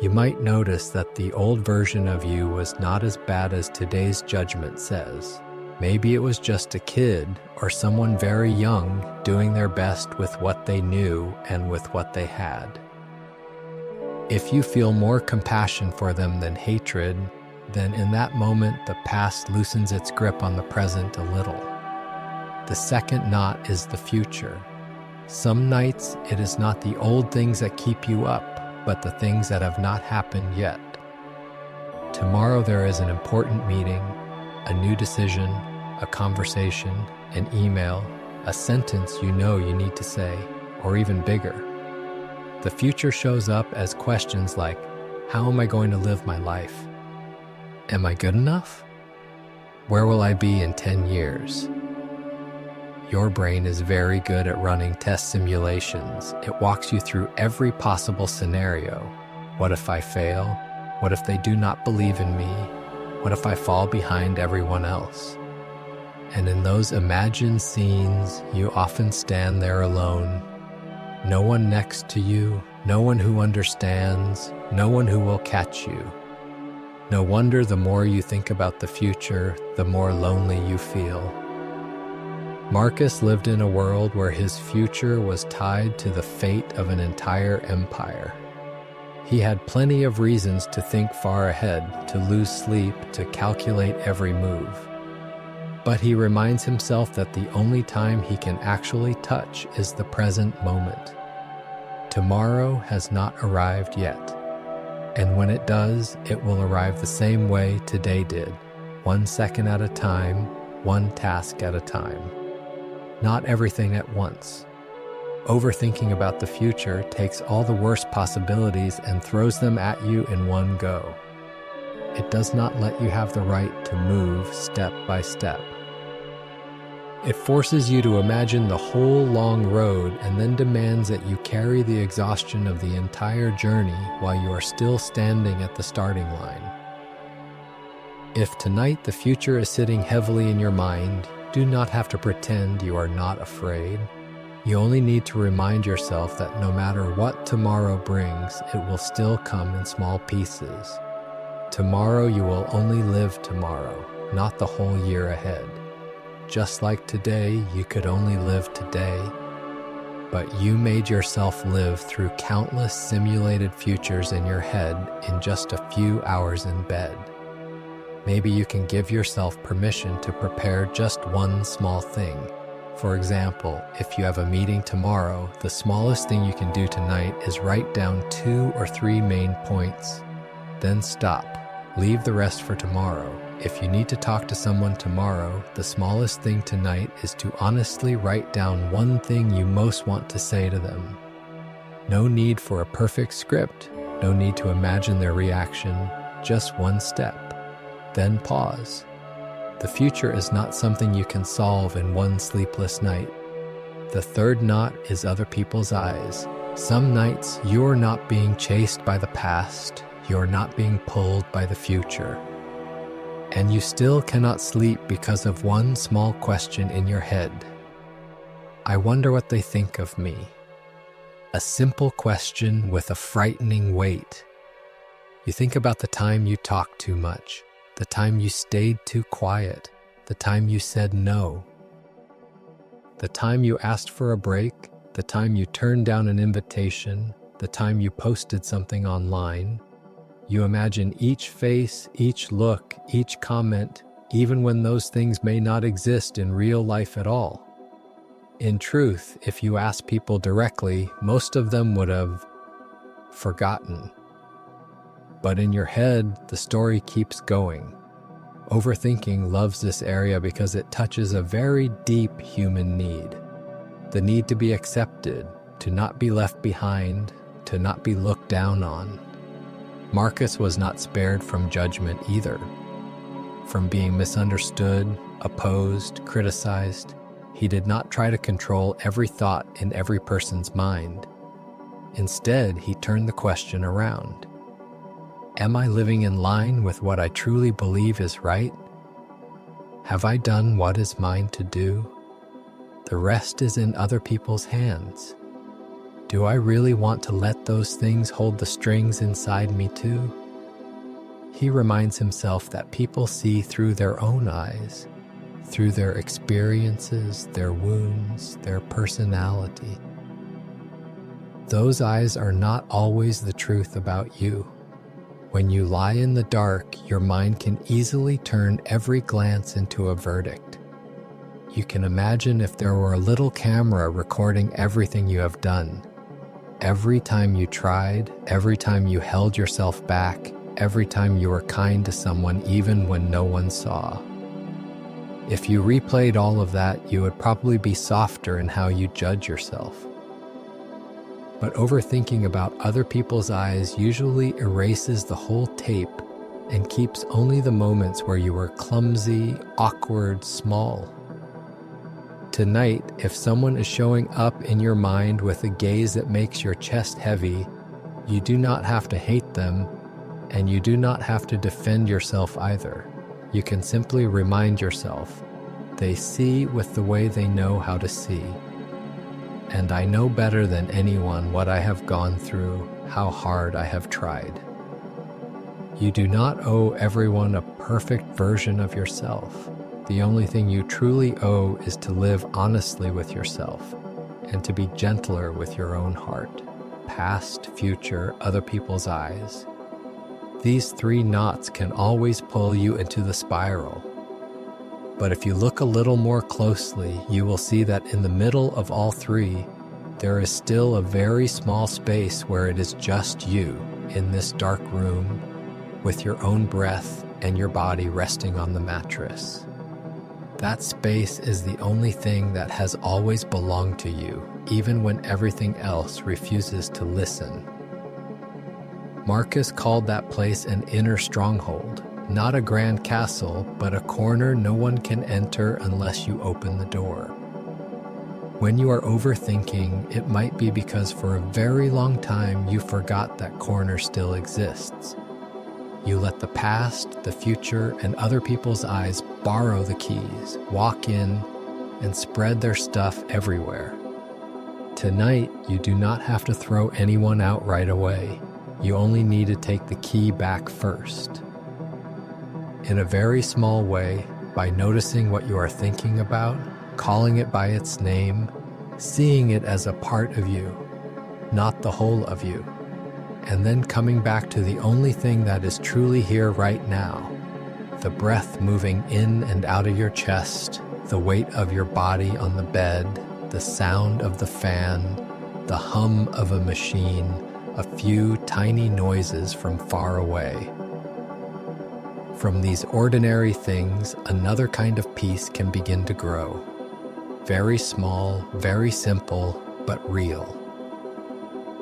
You might notice that the old version of you was not as bad as today's judgment says. Maybe it was just a kid or someone very young doing their best with what they knew and with what they had. If you feel more compassion for them than hatred, then in that moment the past loosens its grip on the present a little. The second knot is the future. Some nights it is not the old things that keep you up, but the things that have not happened yet. Tomorrow there is an important meeting, a new decision, a conversation, an email, a sentence you know you need to say, or even bigger. The future shows up as questions like, how am I going to live my life? Am I good enough? Where will I be in 10 years? Your brain is very good at running test simulations. It walks you through every possible scenario. What if I fail? What if they do not believe in me? What if I fall behind everyone else? And in those imagined scenes, you often stand there alone. No one next to you, no one who understands, no one who will catch you. No wonder the more you think about the future, the more lonely you feel. Marcus lived in a world where his future was tied to the fate of an entire empire. He had plenty of reasons to think far ahead, to lose sleep, to calculate every move. But he reminds himself that the only time he can actually touch is the present moment. Tomorrow has not arrived yet. And when it does, it will arrive the same way today did, 1 second at a time, one task at a time. Not everything at once. Overthinking about the future takes all the worst possibilities and throws them at you in one go. It does not let you have the right to move step by step. It forces you to imagine the whole long road and then demands that you carry the exhaustion of the entire journey while you are still standing at the starting line. If tonight the future is sitting heavily in your mind, do not have to pretend you are not afraid. You only need to remind yourself that no matter what tomorrow brings, it will still come in small pieces. Tomorrow you will only live tomorrow, not the whole year ahead. Just like today, you could only live today, but you made yourself live through countless simulated futures in your head in just a few hours in bed. Maybe you can give yourself permission to prepare just one small thing. For example, if you have a meeting tomorrow, the smallest thing you can do tonight is write down 2 or 3 main points. Then stop. Leave the rest for tomorrow. If you need to talk to someone tomorrow, the smallest thing tonight is to honestly write down one thing you most want to say to them. No need for a perfect script. No need to imagine their reaction. Just one step. Then pause. The future is not something you can solve in one sleepless night. The third knot is other people's eyes. Some nights you're not being chased by the past, you're not being pulled by the future. And you still cannot sleep because of one small question in your head. I wonder what they think of me. A simple question with a frightening weight. You think about the time you talked too much, the time you stayed too quiet, the time you said no, the time you asked for a break, the time you turned down an invitation, the time you posted something online. You imagine each face, each look, each comment, even when those things may not exist in real life at all. In truth, if you ask people directly, most of them would have forgotten. But in your head, the story keeps going. Overthinking loves this area because it touches a very deep human need. The need to be accepted, to not be left behind, to not be looked down on. Marcus was not spared from judgment either. From being misunderstood, opposed, criticized, he did not try to control every thought in every person's mind. Instead, he turned the question around. Am I living in line with what I truly believe is right? Have I done what is mine to do? The rest is in other people's hands. Do I really want to let those things hold the strings inside me too? He reminds himself that people see through their own eyes, through their experiences, their wounds, their personality. Those eyes are not always the truth about you. When you lie in the dark, your mind can easily turn every glance into a verdict. you can imagine if there were a little camera recording everything you have done. Every time you tried, every time you held yourself back, every time you were kind to someone even when no one saw. If you replayed all of that, you would probably be softer in how you judge yourself. But overthinking about other people's eyes usually erases the whole tape and keeps only the moments where you were clumsy, awkward, small. Tonight, if someone is showing up in your mind with a gaze that makes your chest heavy, you do not have to hate them, and you do not have to defend yourself either. You can simply remind yourself, they see with the way they know how to see. And I know better than anyone what I have gone through, how hard I have tried. You do not owe everyone a perfect version of yourself. The only thing you truly owe is to live honestly with yourself and to be gentler with your own heart. Past, future, other people's eyes. These three knots can always pull you into the spiral. But if you look a little more closely, you will see that in the middle of all three, there is still a very small space where it is just you in this dark room with your own breath and your body resting on the mattress. That space is the only thing that has always belonged to you, even when everything else refuses to listen. Marcus called that place an inner stronghold, not a grand castle, but a corner no one can enter unless you open the door. When you are overthinking, it might be because for a very long time you forgot that corner still exists. You let the past, the future, and other people's eyes borrow the keys, walk in, and spread their stuff everywhere. Tonight, you do not have to throw anyone out right away. You only need to take the key back first. In a very small way, by noticing what you are thinking about, calling it by its name, seeing it as a part of you, not the whole of you, and then coming back to the only thing that is truly here right now, the breath moving in and out of your chest, the weight of your body on the bed, the sound of the fan, the hum of a machine, a few tiny noises from far away. From these ordinary things, another kind of peace can begin to grow. Very small, very simple, but real.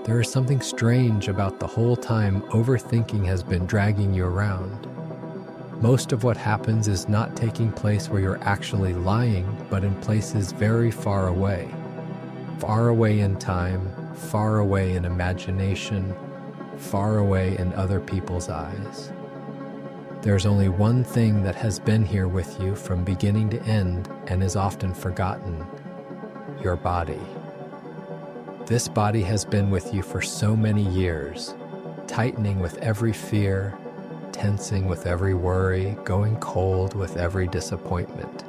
There is something strange about the whole time overthinking has been dragging you around. Most of what happens is not taking place where you're actually lying, but in places very far away. Far away in time, far away in imagination, far away in other people's eyes. There's only one thing that has been here with you from beginning to end and is often forgotten: your body. This body has been with you for so many years, tightening with every fear, tensing with every worry, going cold with every disappointment.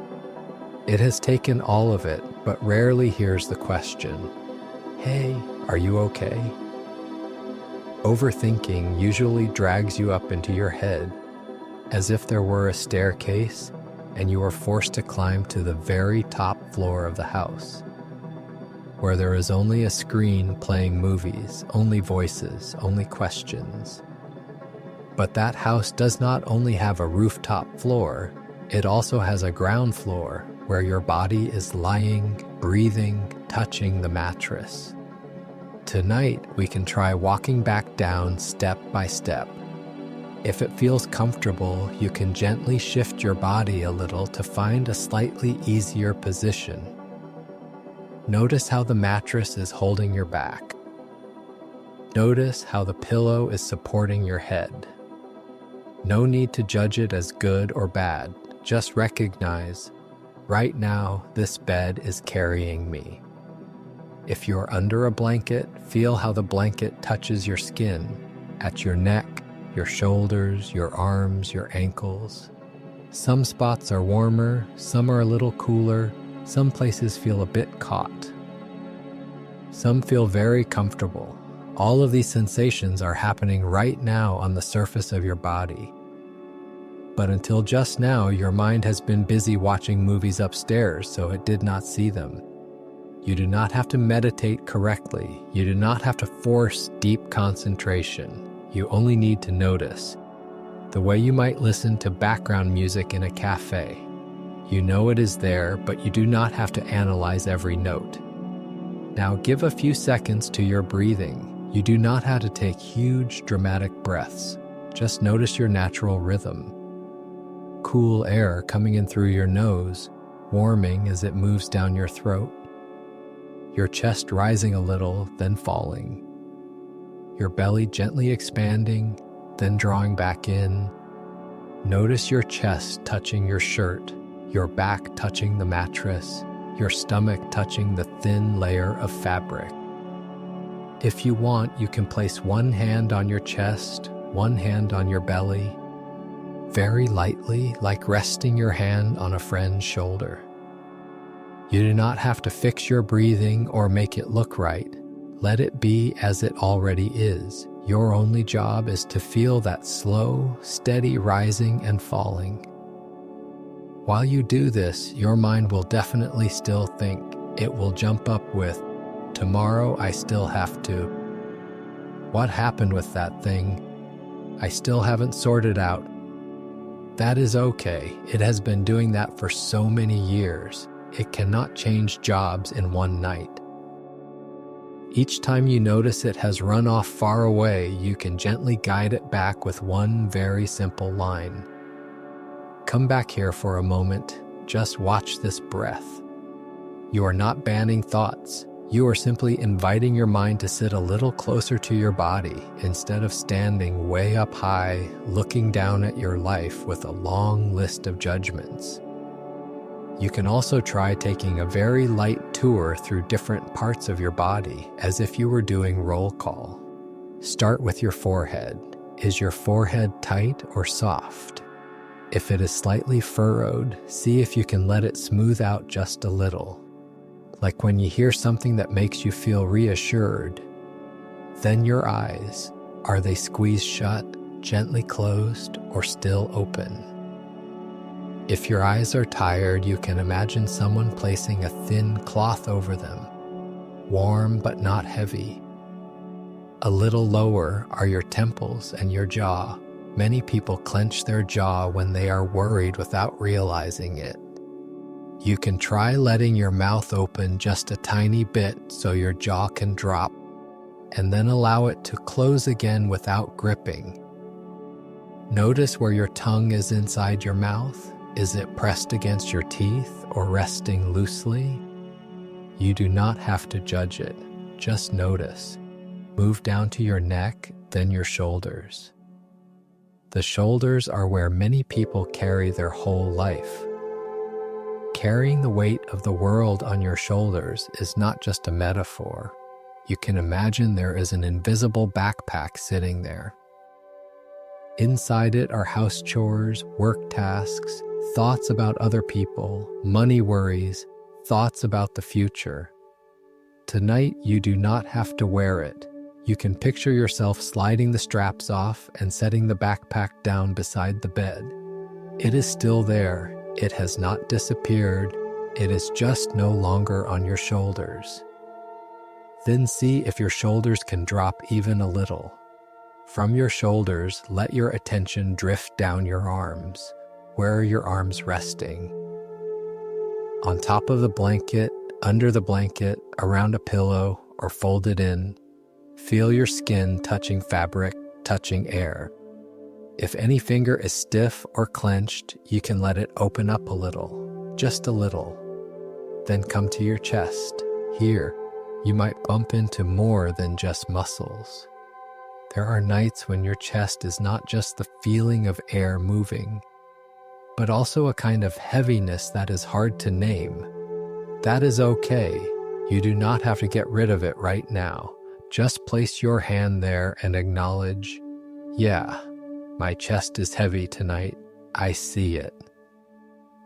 It has taken all of it, but rarely hears the question, "Hey, are you okay?" Overthinking usually drags you up into your head, as if there were a staircase and you were forced to climb to the very top floor of the house, where there is only a screen playing movies, only voices, only questions. But that house does not only have a rooftop floor, it also has a ground floor where your body is lying, breathing, touching the mattress. Tonight, we can try walking back down step by step. If it feels comfortable, you can gently shift your body a little to find a slightly easier position. Notice how the mattress is holding your back. Notice how the pillow is supporting your head. No need to judge it as good or bad. Just recognize, right now, this bed is carrying me. If you're under a blanket, feel how the blanket touches your skin, at your neck, your shoulders, your arms, your ankles. Some spots are warmer, some are a little cooler, some places feel a bit caught. Some feel very comfortable. All of these sensations are happening right now on the surface of your body. But until just now, your mind has been busy watching movies upstairs, so it did not see them. You do not have to meditate correctly. You do not have to force deep concentration. You only need to notice. The way you might listen to background music in a cafe. You know it is there, but you do not have to analyze every note. Now give a few seconds to your breathing. You do not have to take huge, dramatic breaths. Just notice your natural rhythm. Cool air coming in through your nose, warming as it moves down your throat. Your chest rising a little, then falling. Your belly gently expanding, then drawing back in. Notice your chest touching your shirt, your back touching the mattress, your stomach touching the thin layer of fabric. If you want, you can place one hand on your chest, one hand on your belly, very lightly, like resting your hand on a friend's shoulder. You do not have to fix your breathing or make it look right. Let it be as it already is. Your only job is to feel that slow, steady rising and falling. While you do this, your mind will definitely still think. It will jump up with, "Tomorrow I still have to. What happened with that thing? I still haven't sorted out." That is okay. It has been doing that for so many years. It cannot change jobs in one night. Each time you notice it has run off far away, you can gently guide it back with one very simple line. Come back here for a moment. Just watch this breath. You are not banning thoughts. You are simply inviting your mind to sit a little closer to your body instead of standing way up high, looking down at your life with a long list of judgments. You can also try taking a very light tour through different parts of your body as if you were doing roll call. Start with your forehead. Is your forehead tight or soft? If it is slightly furrowed, see if you can let it smooth out just a little. Like when you hear something that makes you feel reassured. Then your eyes, are they squeezed shut, gently closed, or still open? If your eyes are tired, you can imagine someone placing a thin cloth over them, warm but not heavy. A little lower are your temples and your jaw. Many people clench their jaw when they are worried without realizing it. You can try letting your mouth open just a tiny bit so your jaw can drop, and then allow it to close again without gripping. Notice where your tongue is inside your mouth. Is it pressed against your teeth or resting loosely? You do not have to judge it. Just notice. Move down to your neck, then your shoulders. The shoulders are where many people carry their whole life. Carrying the weight of the world on your shoulders is not just a metaphor. You can imagine there is an invisible backpack sitting there. Inside it are house chores, work tasks, thoughts about other people, money worries, thoughts about the future. Tonight, you do not have to wear it. You can picture yourself sliding the straps off and setting the backpack down beside the bed. It is still there. It has not disappeared. It is just no longer on your shoulders. Then see if your shoulders can drop even a little. From your shoulders, let your attention drift down your arms. Where are your arms resting? On top of the blanket, under the blanket, around a pillow, or folded in. Feel your skin touching fabric, touching air. If any finger is stiff or clenched, you can let it open up a little, just a little. Then come to your chest. Here, you might bump into more than just muscles. There are nights when your chest is not just the feeling of air moving, but also a kind of heaviness that is hard to name. That is okay. You do not have to get rid of it right now. Just place your hand there and acknowledge, yeah, my chest is heavy tonight. I see it.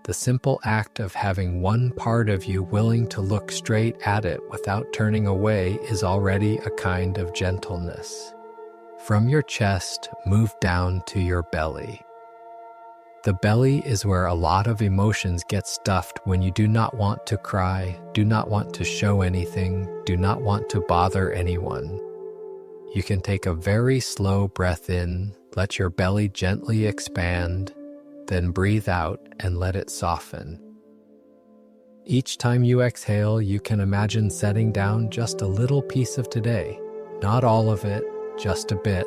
The simple act of having one part of you willing to look straight at it without turning away is already a kind of gentleness. From your chest, move down to your belly. The belly is where a lot of emotions get stuffed when you do not want to cry, do not want to show anything, do not want to bother anyone. You can take a very slow breath in, let your belly gently expand, then breathe out and let it soften. Each time you exhale, you can imagine setting down just a little piece of today, not all of it, just a bit.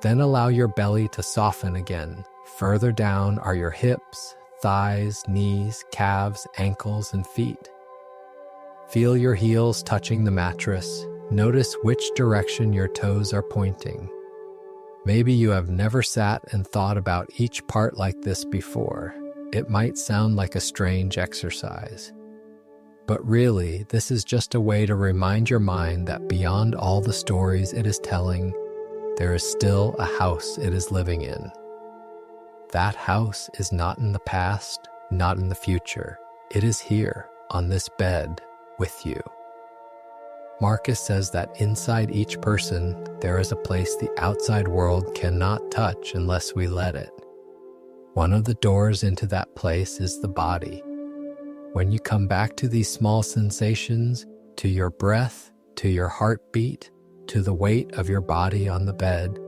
Then allow your belly to soften again. Further down are your hips, thighs, knees, calves, ankles, and feet. Feel your heels touching the mattress. Notice which direction your toes are pointing. Maybe you have never sat and thought about each part like this before. It might sound like a strange exercise. But really, this is just a way to remind your mind that beyond all the stories it is telling, there is still a house it is living in. That house is not in the past, not in the future. It is here, on this bed, with you. Marcus says that inside each person, there is a place the outside world cannot touch unless we let it. One of the doors into that place is the body. When you come back to these small sensations, to your breath, to your heartbeat, to the weight of your body on the bed,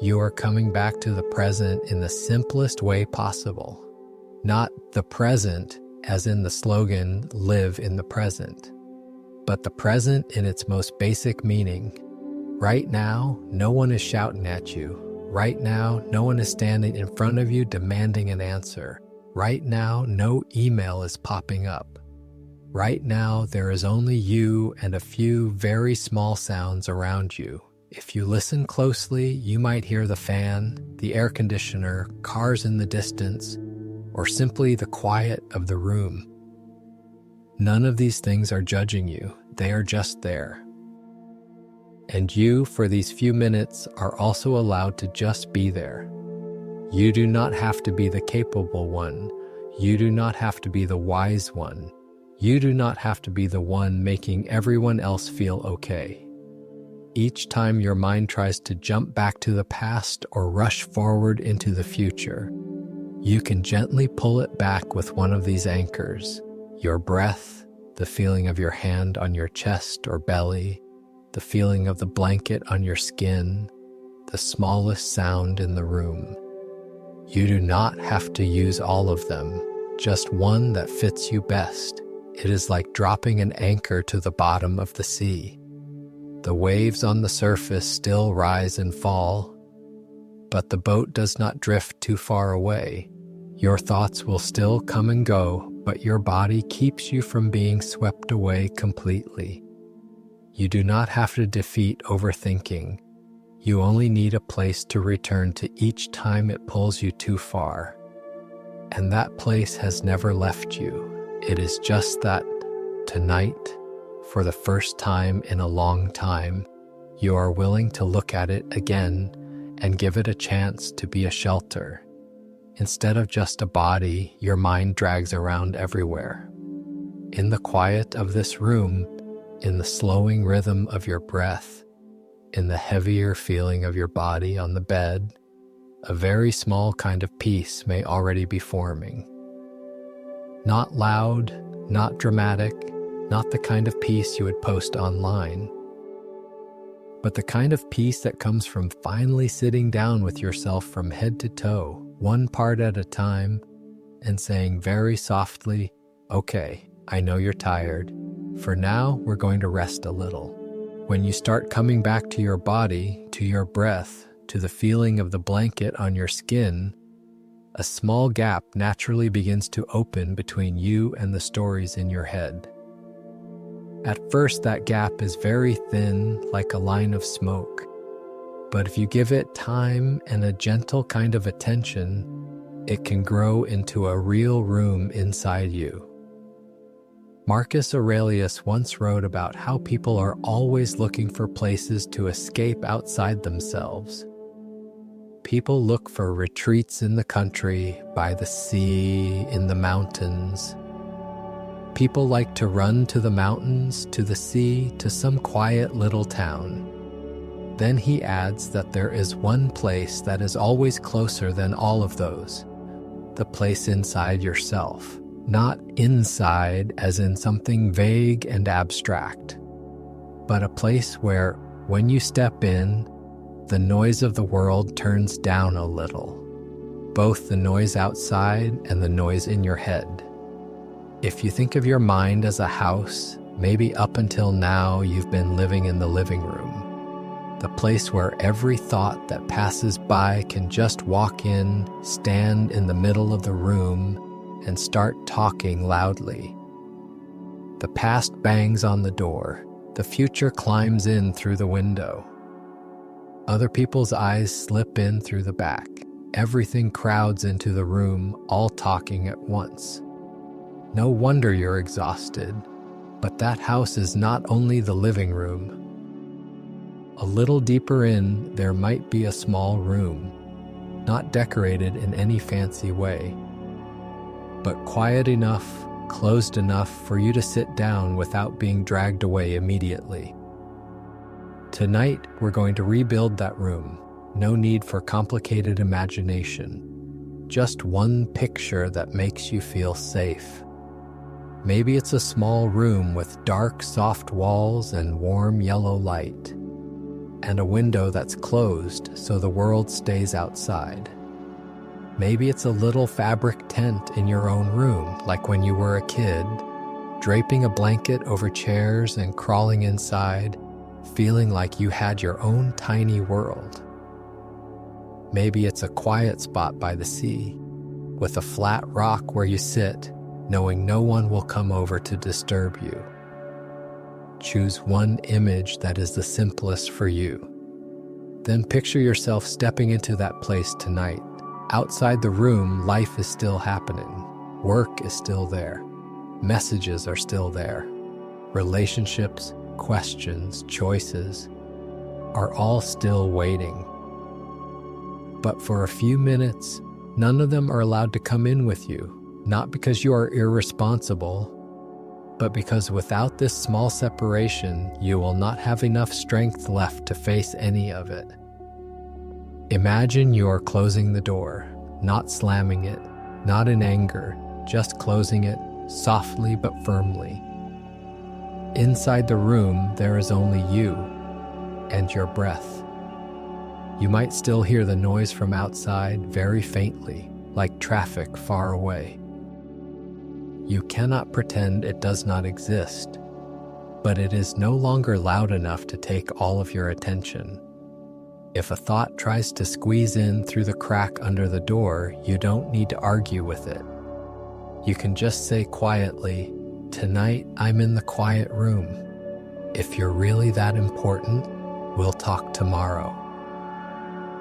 you are coming back to the present in the simplest way possible. Not the present as in the slogan, live in the present, but the present in its most basic meaning. Right now, no one is shouting at you. Right now, no one is standing in front of you demanding an answer. Right now, no email is popping up. Right now, there is only you and a few very small sounds around you. If you listen closely, you might hear the fan, the air conditioner, cars in the distance, or simply the quiet of the room. None of these things are judging you. They are just there. And you, for these few minutes, are also allowed to just be there. You do not have to be the capable one. You do not have to be the wise one. You do not have to be the one making everyone else feel okay. Each time your mind tries to jump back to the past or rush forward into the future, you can gently pull it back with one of these anchors: your breath, the feeling of your hand on your chest or belly, the feeling of the blanket on your skin, the smallest sound in the room. You do not have to use all of them, just one that fits you best. It is like dropping an anchor to the bottom of the sea. The waves on the surface still rise and fall, but the boat does not drift too far away. Your thoughts will still come and go, but your body keeps you from being swept away completely. You do not have to defeat overthinking. You only need a place to return to each time it pulls you too far. And that place has never left you. It is just that tonight, for the first time in a long time, you are willing to look at it again and give it a chance to be a shelter. Instead of just a body your mind drags around everywhere. In the quiet of this room, in the slowing rhythm of your breath, in the heavier feeling of your body on the bed, a very small kind of peace may already be forming. Not loud, not dramatic, not the kind of peace you would post online, but the kind of peace that comes from finally sitting down with yourself from head to toe, one part at a time, and saying very softly, "Okay, I know you're tired. For now, we're going to rest a little." When you start coming back to your body, to your breath, to the feeling of the blanket on your skin, a small gap naturally begins to open between you and the stories in your head. At first, that gap is very thin, like a line of smoke. But if you give it time and a gentle kind of attention, it can grow into a real room inside you. Marcus Aurelius once wrote about how people are always looking for places to escape outside themselves. People look for retreats in the country, by the sea, in the mountains. People like to run to the mountains, to the sea, to some quiet little town. Then he adds that there is one place that is always closer than all of those, the place inside yourself, not inside as in something vague and abstract, but a place where, when you step in, the noise of the world turns down a little, both the noise outside and the noise in your head. If you think of your mind as a house, maybe up until now you've been living in the living room, the place where every thought that passes by can just walk in, stand in the middle of the room, and start talking loudly. The past bangs on the door. The future climbs in through the window. Other people's eyes slip in through the back. Everything crowds into the room, all talking at once. No wonder you're exhausted, but that house is not only the living room. A little deeper in, there might be a small room, not decorated in any fancy way, but quiet enough, closed enough for you to sit down without being dragged away immediately. Tonight, we're going to rebuild that room. No need for complicated imagination. Just one picture that makes you feel safe. Maybe it's a small room with dark, soft walls and warm yellow light, and a window that's closed so the world stays outside. Maybe it's a little fabric tent in your own room, like when you were a kid, draping a blanket over chairs and crawling inside, feeling like you had your own tiny world. Maybe it's a quiet spot by the sea, with a flat rock where you sit, knowing no one will come over to disturb you. Choose one image that is the simplest for you. Then picture yourself stepping into that place tonight. Outside the room, life is still happening. Work is still there. Messages are still there. Relationships, questions, choices are all still waiting. But for a few minutes, none of them are allowed to come in with you, not because you are irresponsible, but because without this small separation, you will not have enough strength left to face any of it. Imagine you are closing the door, not slamming it, not in anger, just closing it softly but firmly. Inside the room, there is only you and your breath. You might still hear the noise from outside very faintly, like traffic far away. You cannot pretend it does not exist, but it is no longer loud enough to take all of your attention. If a thought tries to squeeze in through the crack under the door, you don't need to argue with it. You can just say quietly, "Tonight I'm in the quiet room. If you're really that important, we'll talk tomorrow."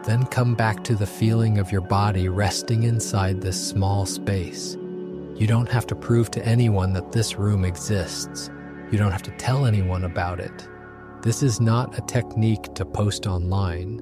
Then come back to the feeling of your body resting inside this small space. You don't have to prove to anyone that this room exists. You don't have to tell anyone about it. This is not a technique to post online.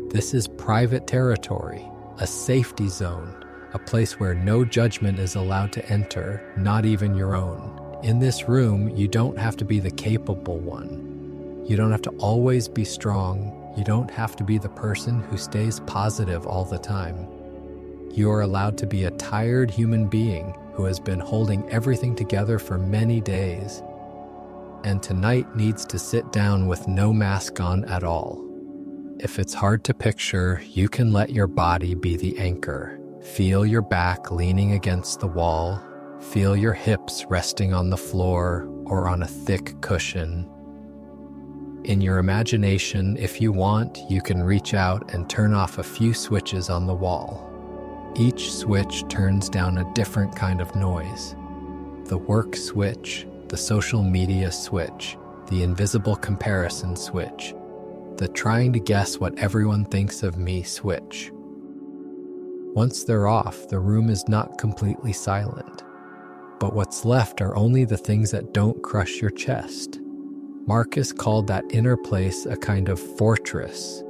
This is private territory, a safety zone, a place where no judgment is allowed to enter, not even your own. In this room, you don't have to be the capable one. You don't have to always be strong. You don't have to be the person who stays positive all the time. You are allowed to be a tired human being who has been holding everything together for many days, and tonight needs to sit down with no mask on at all. If it's hard to picture, you can let your body be the anchor. Feel your back leaning against the wall. Feel your hips resting on the floor or on a thick cushion. In your imagination, if you want, you can reach out and turn off a few switches on the wall. Each switch turns down a different kind of noise. The work switch, the social media switch, the invisible comparison switch, the trying to guess what everyone thinks of me switch. Once they're off, the room is not completely silent. But what's left are only the things that don't crush your chest. Marcus called that inner place a kind of fortress.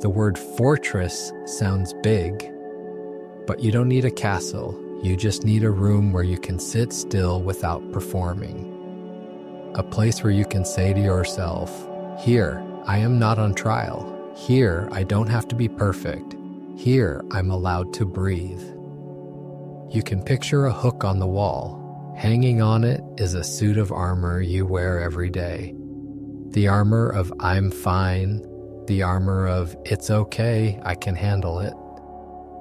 The word fortress sounds big, but you don't need a castle. You just need a room where you can sit still without performing. A place where you can say to yourself, "Here, I am not on trial. Here, I don't have to be perfect. Here, I'm allowed to breathe. You can picture a hook on the wall. Hanging on it is a suit of armor you wear every day. The armor of I'm fine, the armor of it's okay, I can handle it,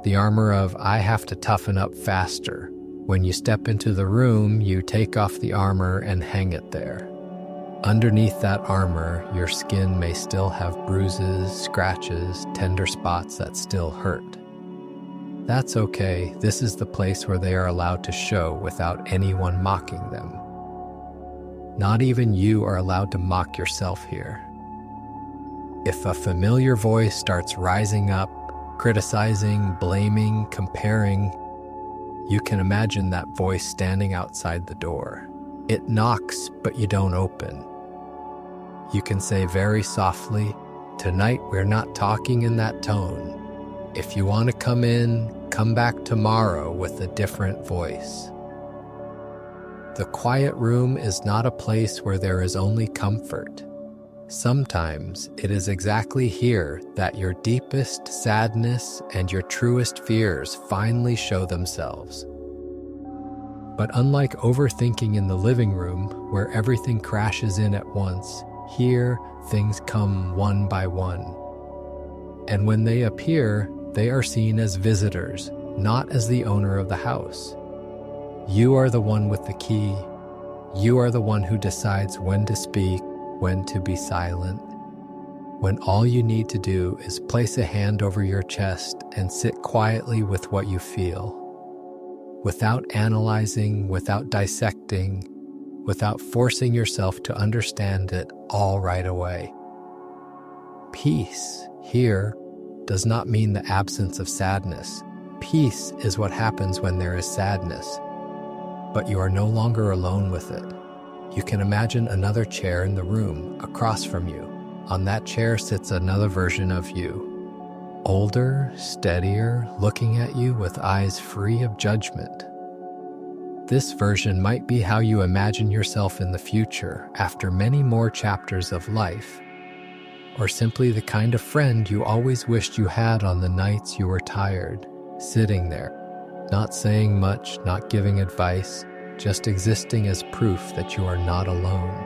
the armor of I have to toughen up faster. When you step into the room, you take off the armor and hang it there. Underneath that armor, your skin may still have bruises, scratches, tender spots that still hurt. That's okay. This is the place where they are allowed to show without anyone mocking them. Not even you are allowed to mock yourself here. If a familiar voice starts rising up, criticizing, blaming, comparing, you can imagine that voice standing outside the door. It knocks, but you don't open. You can say very softly, "Tonight we're not talking in that tone. If you want to come in, come back tomorrow with a different voice." The quiet room is not a place where there is only comfort. Sometimes it is exactly here that your deepest sadness and your truest fears finally show themselves. But unlike overthinking in the living room, where everything crashes in at once, here things come one by one. And when they appear, they are seen as visitors, not as the owner of the house. You are the one with the key. You are the one who decides when to speak, when to be silent. When all you need to do is place a hand over your chest and sit quietly with what you feel. Without analyzing, without dissecting, without forcing yourself to understand it all right away. Peace here does not mean the absence of sadness. Peace is what happens when there is sadness, but you are no longer alone with it. You can imagine another chair in the room across from you. On that chair sits another version of you. Older, steadier, looking at you with eyes free of judgment. This version might be how you imagine yourself in the future after many more chapters of life, or simply the kind of friend you always wished you had on the nights you were tired, sitting there, not saying much, not giving advice, just existing as proof that you are not alone.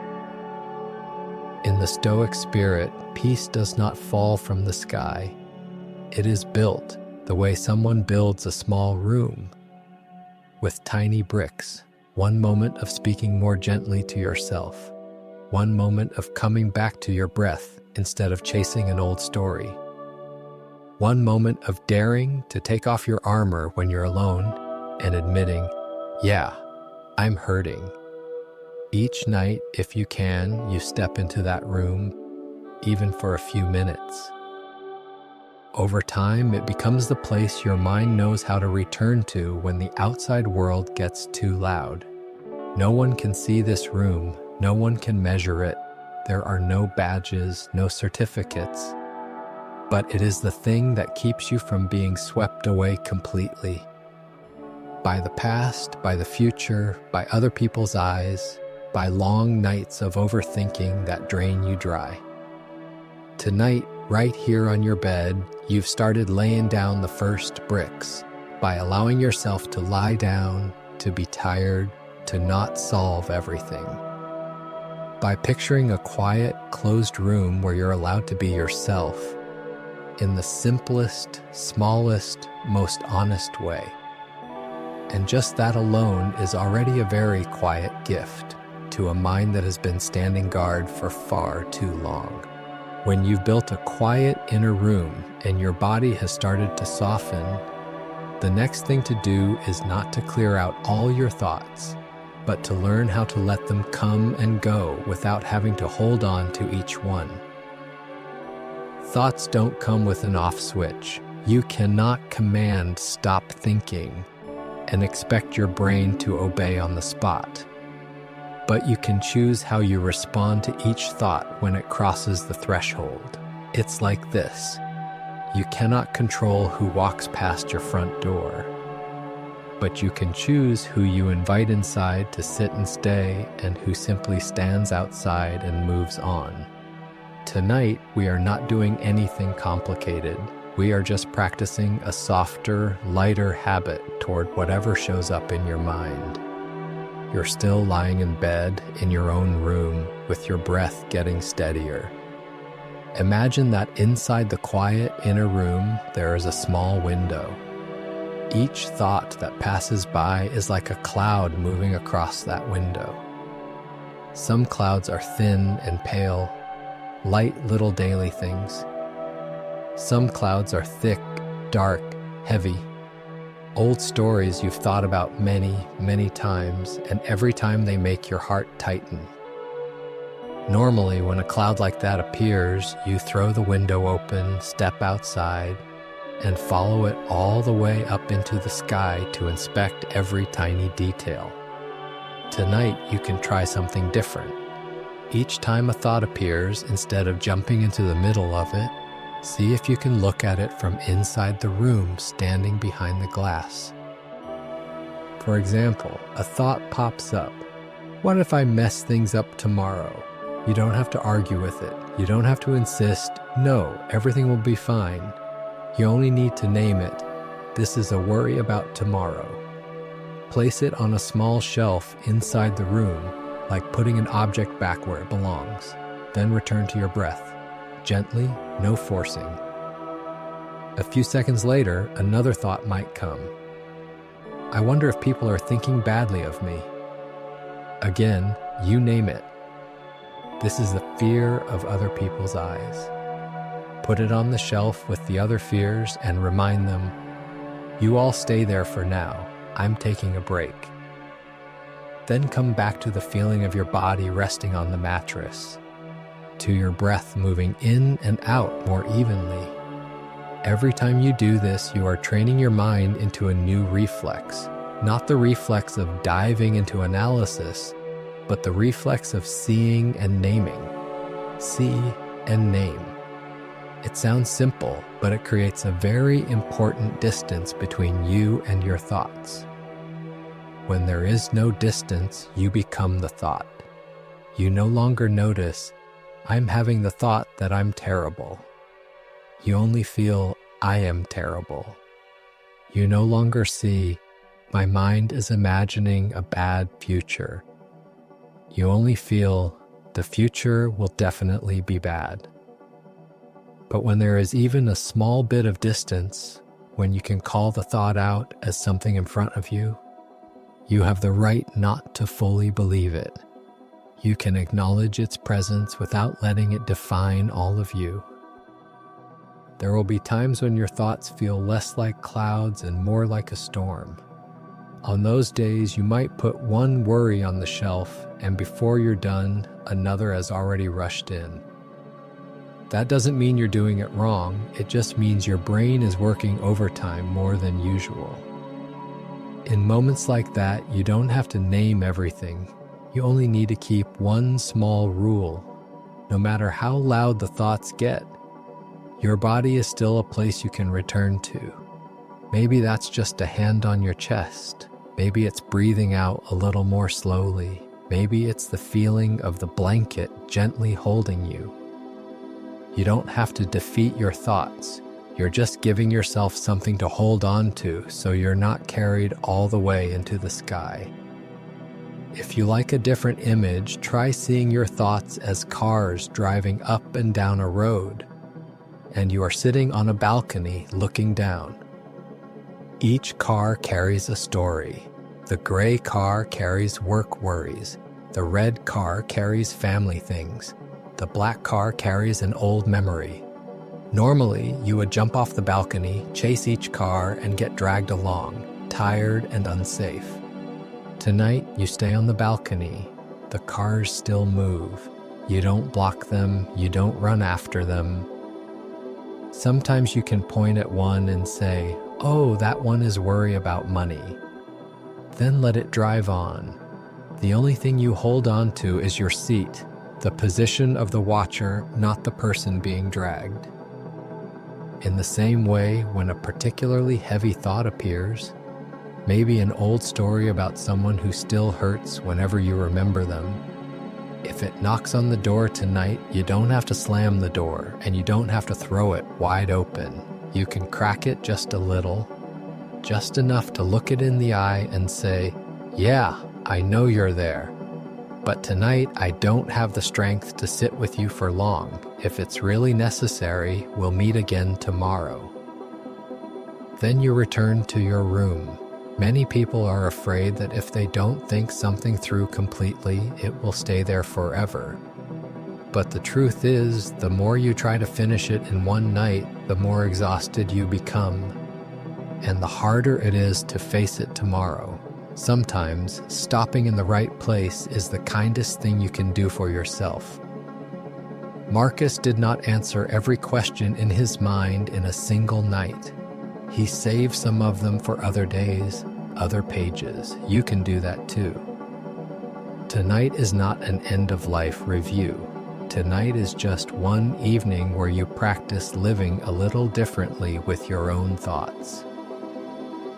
In the Stoic spirit, peace does not fall from the sky. It is built the way someone builds a small room, with tiny bricks, one moment of speaking more gently to yourself, one moment of coming back to your breath instead of chasing an old story, one moment of daring to take off your armor when you're alone and admitting, "Yeah, I'm hurting." Each night, if you can, you step into that room, even for a few minutes. Over time, it becomes the place your mind knows how to return to when the outside world gets too loud. No one can see this room, no one can measure it. There are no badges, no certificates. But it is the thing that keeps you from being swept away completely. By the past, by the future, by other people's eyes, by long nights of overthinking that drain you dry. Tonight, right here on your bed, you've started laying down the first bricks by allowing yourself to lie down, to be tired, to not solve everything. By picturing a quiet, closed room where you're allowed to be yourself in the simplest, smallest, most honest way. And just that alone is already a very quiet gift to a mind that has been standing guard for far too long. When you've built a quiet inner room and your body has started to soften, the next thing to do is not to clear out all your thoughts, but to learn how to let them come and go without having to hold on to each one. Thoughts don't come with an off switch. You cannot command stop thinking and expect your brain to obey on the spot. But you can choose how you respond to each thought when it crosses the threshold. It's like this. You cannot control who walks past your front door, but you can choose who you invite inside to sit and stay and who simply stands outside and moves on. Tonight, we are not doing anything complicated. We are just practicing a softer, lighter habit toward whatever shows up in your mind. You're still lying in bed in your own room with your breath getting steadier. Imagine that inside the quiet inner room, there is a small window. Each thought that passes by is like a cloud moving across that window. Some clouds are thin and pale, light little daily things. Some clouds are thick, dark, heavy. Old stories you've thought about many, many times, and every time they make your heart tighten. Normally, when a cloud like that appears, you throw the window open, step outside, and follow it all the way up into the sky to inspect every tiny detail. Tonight, you can try something different. Each time a thought appears, instead of jumping into the middle of it, see if you can look at it from inside the room, standing behind the glass. For example, a thought pops up. What if I mess things up tomorrow? You don't have to argue with it. You don't have to insist, no, everything will be fine. You only need to name it. This is a worry about tomorrow. Place it on a small shelf inside the room, like putting an object back where it belongs. Then return to your breath. Gently, no forcing. A few seconds later, another thought might come. I wonder if people are thinking badly of me. Again, you name it. This is the fear of other people's eyes. Put it on the shelf with the other fears and remind them, you all stay there for now. I'm taking a break. Then come back to the feeling of your body resting on the mattress, to your breath moving in and out more evenly. Every time you do this, you are training your mind into a new reflex, not the reflex of diving into analysis, but the reflex of seeing and naming. See and name. It sounds simple, but it creates a very important distance between you and your thoughts. When there is no distance, you become the thought. You no longer notice, I'm having the thought that I'm terrible. You only feel, I am terrible. You no longer see, my mind is imagining a bad future. You only feel, the future will definitely be bad. But when there is even a small bit of distance, when you can call the thought out as something in front of you, you have the right not to fully believe it. You can acknowledge its presence without letting it define all of you. There will be times when your thoughts feel less like clouds and more like a storm. On those days, you might put one worry on the shelf, and before you're done, another has already rushed in. That doesn't mean you're doing it wrong, it just means your brain is working overtime more than usual. In moments like that, you don't have to name everything. You only need to keep one small rule. No matter how loud the thoughts get, your body is still a place you can return to. Maybe that's just a hand on your chest. Maybe it's breathing out a little more slowly. Maybe it's the feeling of the blanket gently holding you. You don't have to defeat your thoughts. You're just giving yourself something to hold on to so you're not carried all the way into the sky. If you like a different image, try seeing your thoughts as cars driving up and down a road, and you are sitting on a balcony looking down. Each car carries a story. The gray car carries work worries. The red car carries family things. The black car carries an old memory. Normally, you would jump off the balcony, chase each car, and get dragged along, tired and unsafe. Tonight, you stay on the balcony. The cars still move. You don't block them. You don't run after them. Sometimes you can point at one and say, oh, that one is worry about money. Then let it drive on. The only thing you hold on to is your seat, the position of the watcher, not the person being dragged. In the same way, when a particularly heavy thought appears, maybe an old story about someone who still hurts whenever you remember them, If it knocks on the door tonight, you don't have to slam the door, and you don't have to throw it wide open. You can crack it just a little, just enough to look it in the eye and say, "Yeah, I know you're there. But tonight I don't have the strength to sit with you for long. If it's really necessary, we'll meet again tomorrow." Then you return to your room. Many people are afraid that if they don't think something through completely, it will stay there forever. But the truth is, the more you try to finish it in one night, the more exhausted you become, and the harder it is to face it tomorrow. Sometimes, stopping in the right place is the kindest thing you can do for yourself. Marcus did not answer every question in his mind in a single night. He saved some of them for other days, other pages. You can do that too. Tonight is not an end-of-life review. Tonight is just one evening where you practice living a little differently with your own thoughts.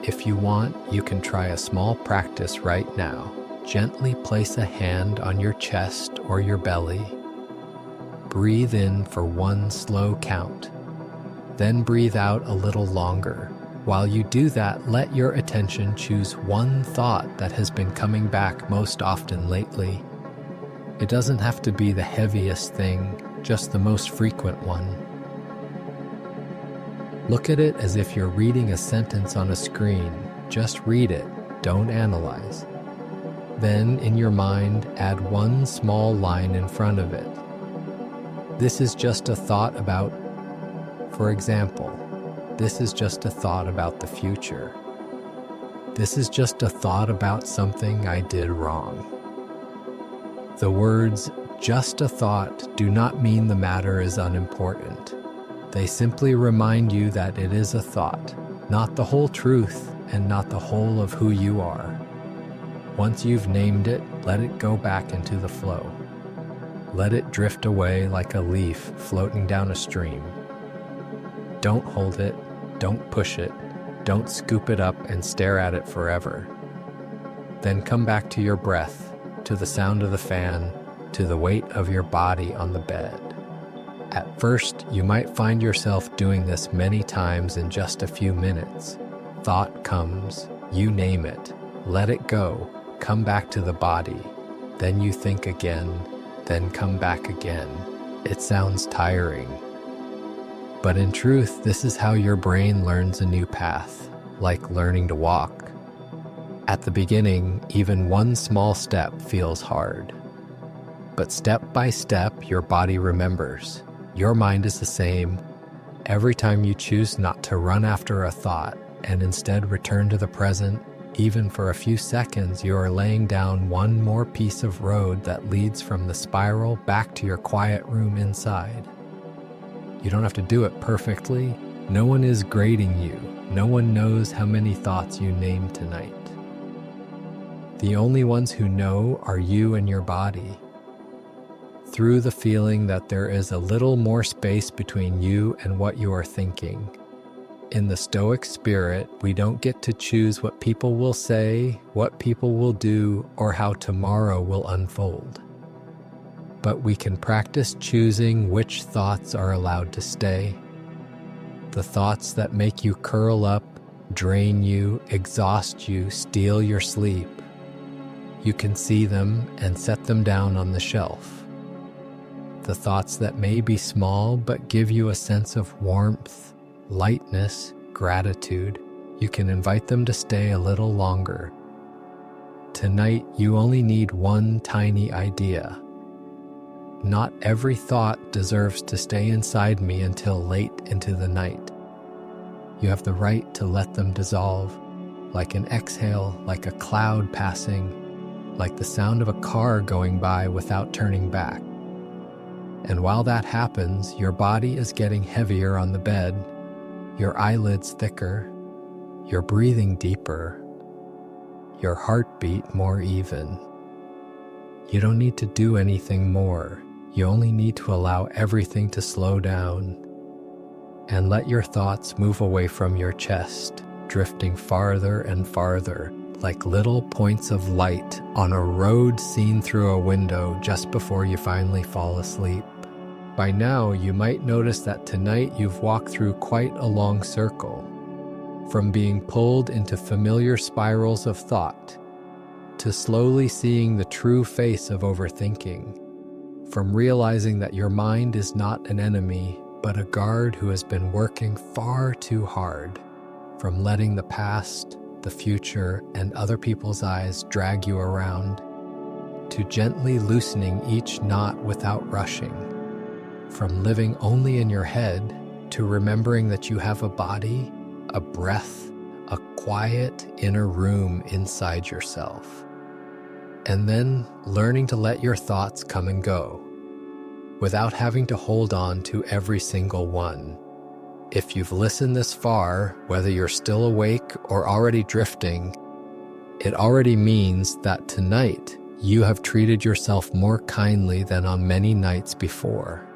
If you want, you can try a small practice right now. Gently place a hand on your chest or your belly. Breathe in for one slow count. Then breathe out a little longer. While you do that, let your attention choose one thought that has been coming back most often lately. It doesn't have to be the heaviest thing, just the most frequent one. Look at it as if you're reading a sentence on a screen. Just read it, don't analyze. Then, in your mind, add one small line in front of it. This is just a thought about, for example, this is just a thought about the future. This is just a thought about something I did wrong. The words, "just a thought," do not mean the matter is unimportant. They simply remind you that it is a thought, not the whole truth and not the whole of who you are. Once you've named it, let it go back into the flow. Let it drift away like a leaf floating down a stream. Don't hold it, don't push it, don't scoop it up and stare at it forever. Then come back to your breath, to the sound of the fan, to the weight of your body on the bed. At first, you might find yourself doing this many times in just a few minutes. Thought comes, you name it, let it go, come back to the body. Then you think again, then come back again. It sounds tiring. But in truth, this is how your brain learns a new path, like learning to walk. At the beginning, even one small step feels hard. But step by step, your body remembers. Your mind is the same. Every time you choose not to run after a thought and instead return to the present, even for a few seconds, you are laying down one more piece of road that leads from the spiral back to your quiet room inside. You don't have to do it perfectly. No one is grading you. No one knows how many thoughts you named tonight. The only ones who know are you and your body. Through the feeling that there is a little more space between you and what you are thinking. In the Stoic spirit, we don't get to choose what people will say, what people will do, or how tomorrow will unfold. But we can practice choosing which thoughts are allowed to stay. The thoughts that make you curl up, drain you, exhaust you, steal your sleep. You can see them and set them down on the shelf. The thoughts that may be small but give you a sense of warmth, lightness, gratitude, you can invite them to stay a little longer. Tonight, you only need one tiny idea. Not every thought deserves to stay inside me until late into the night. You have the right to let them dissolve, like an exhale, like a cloud passing, like the sound of a car going by without turning back. And while that happens, your body is getting heavier on the bed, your eyelids thicker, your breathing deeper, your heartbeat more even. You don't need to do anything more. You only need to allow everything to slow down and let your thoughts move away from your chest, drifting farther and farther, like little points of light on a road seen through a window just before you finally fall asleep. By now, you might notice that tonight you've walked through quite a long circle, from being pulled into familiar spirals of thought to slowly seeing the true face of overthinking, from realizing that your mind is not an enemy, but a guard who has been working far too hard, from letting the past, the future, and other people's eyes drag you around, to gently loosening each knot without rushing, from living only in your head to remembering that you have a body, a breath, a quiet inner room inside yourself. And then learning to let your thoughts come and go, without having to hold on to every single one. If you've listened this far, whether you're still awake or already drifting, it already means that tonight you have treated yourself more kindly than on many nights before.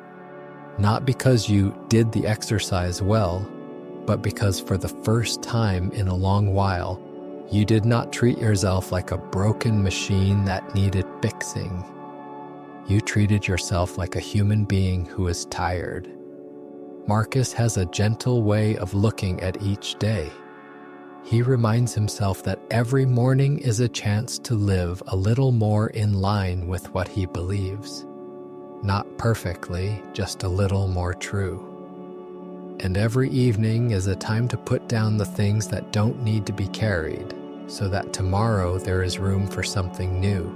Not because you did the exercise well, but because for the first time in a long while, you did not treat yourself like a broken machine that needed fixing. You treated yourself like a human being who is tired. Marcus has a gentle way of looking at each day. He reminds himself that every morning is a chance to live a little more in line with what he believes. Not perfectly, just a little more true. And every evening is a time to put down the things that don't need to be carried, so that tomorrow there is room for something new.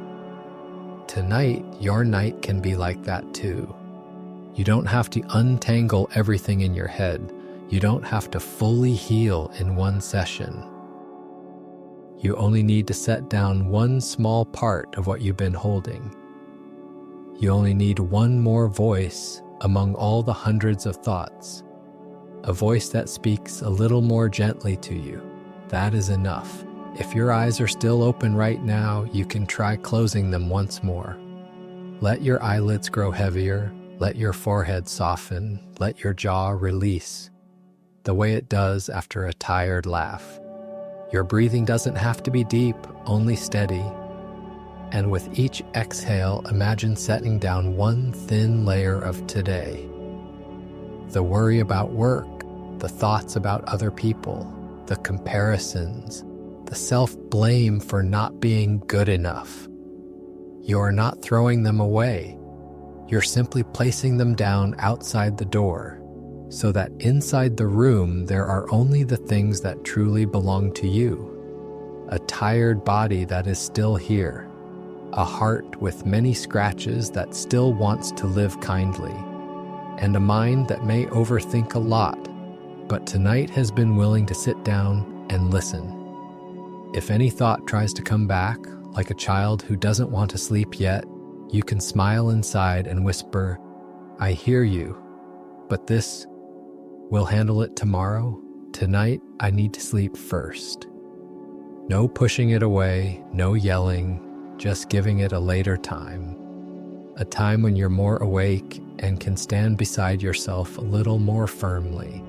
Tonight, your night can be like that too. You don't have to untangle everything in your head. You don't have to fully heal in one session. You only need to set down one small part of what you've been holding. You only need one more voice among all the hundreds of thoughts. A voice that speaks a little more gently to you. That is enough. If your eyes are still open right now, you can try closing them once more. Let your eyelids grow heavier. Let your forehead soften. Let your jaw release, the way it does after a tired laugh. Your breathing doesn't have to be deep, only steady. And with each exhale, imagine setting down one thin layer of today. The worry about work, the thoughts about other people, the comparisons, the self-blame for not being good enough. You are not throwing them away. You're simply placing them down outside the door, so that inside the room there are only the things that truly belong to you. A tired body that is still here. A heart with many scratches that still wants to live kindly. And a mind that may overthink a lot, but tonight has been willing to sit down and listen. If any thought tries to come back, like a child who doesn't want to sleep yet, you can smile inside and whisper, "I hear you, but this, we'll handle it tomorrow. Tonight, I need to sleep first." No pushing it away, no yelling, just giving it a later time. A time when you're more awake and can stand beside yourself a little more firmly.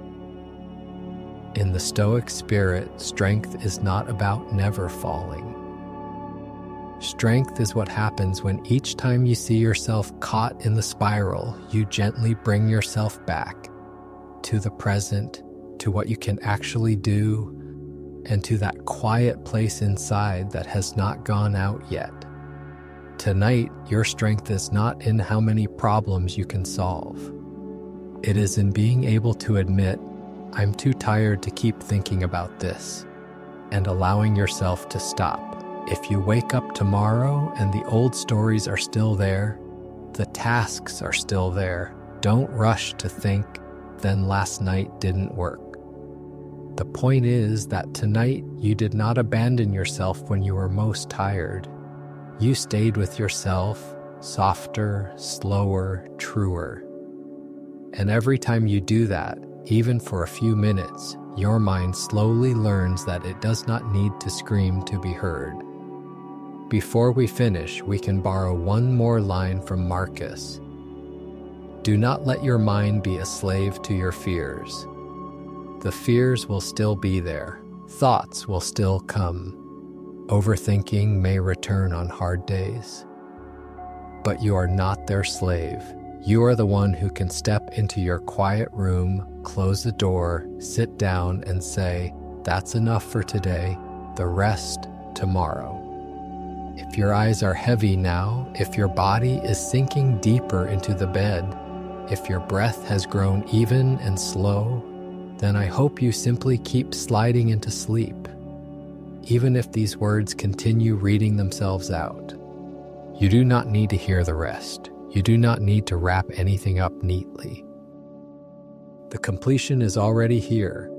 In the Stoic spirit, strength is not about never falling. Strength is what happens when each time you see yourself caught in the spiral, you gently bring yourself back to the present, to what you can actually do, and to that quiet place inside that has not gone out yet. Tonight, your strength is not in how many problems you can solve. It is in being able to admit, "I'm too tired to keep thinking about this," and allowing yourself to stop. If you wake up tomorrow and the old stories are still there, the tasks are still there, don't rush to think, "Then last night didn't work." The point is that tonight you did not abandon yourself when you were most tired. You stayed with yourself, softer, slower, truer. And every time you do that, even for a few minutes, your mind slowly learns that it does not need to scream to be heard. Before we finish, we can borrow one more line from Marcus. Do not let your mind be a slave to your fears. The fears will still be there. Thoughts will still come. Overthinking may return on hard days, but you are not their slave. You are the one who can step into your quiet room, close the door, sit down, and say, "That's enough for today, the rest tomorrow." If your eyes are heavy now, if your body is sinking deeper into the bed, if your breath has grown even and slow, then I hope you simply keep sliding into sleep, even if these words continue reading themselves out. You do not need to hear the rest. You do not need to wrap anything up neatly. The completion is already here,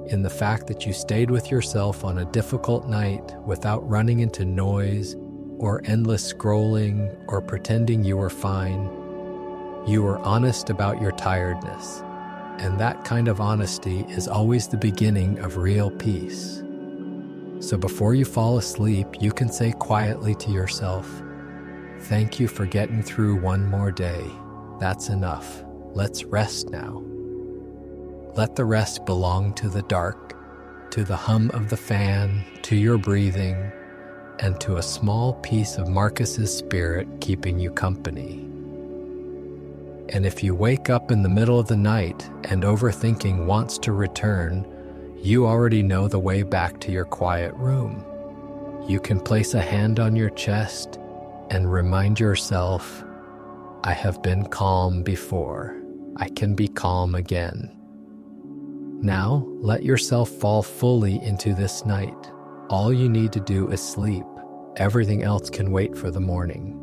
in the fact that you stayed with yourself on a difficult night without running into noise or endless scrolling or pretending you were fine. You were honest about your tiredness, and that kind of honesty is always the beginning of real peace. So before you fall asleep, you can say quietly to yourself, "Thank you for getting through one more day. That's enough. Let's rest now." Let the rest belong to the dark, to the hum of the fan, to your breathing, and to a small piece of Marcus's spirit keeping you company. And if you wake up in the middle of the night and overthinking wants to return, you already know the way back to your quiet room. You can place a hand on your chest and remind yourself, "I have been calm before. I can be calm again." Now, let yourself fall fully into this night. All you need to do is sleep. Everything else can wait for the morning.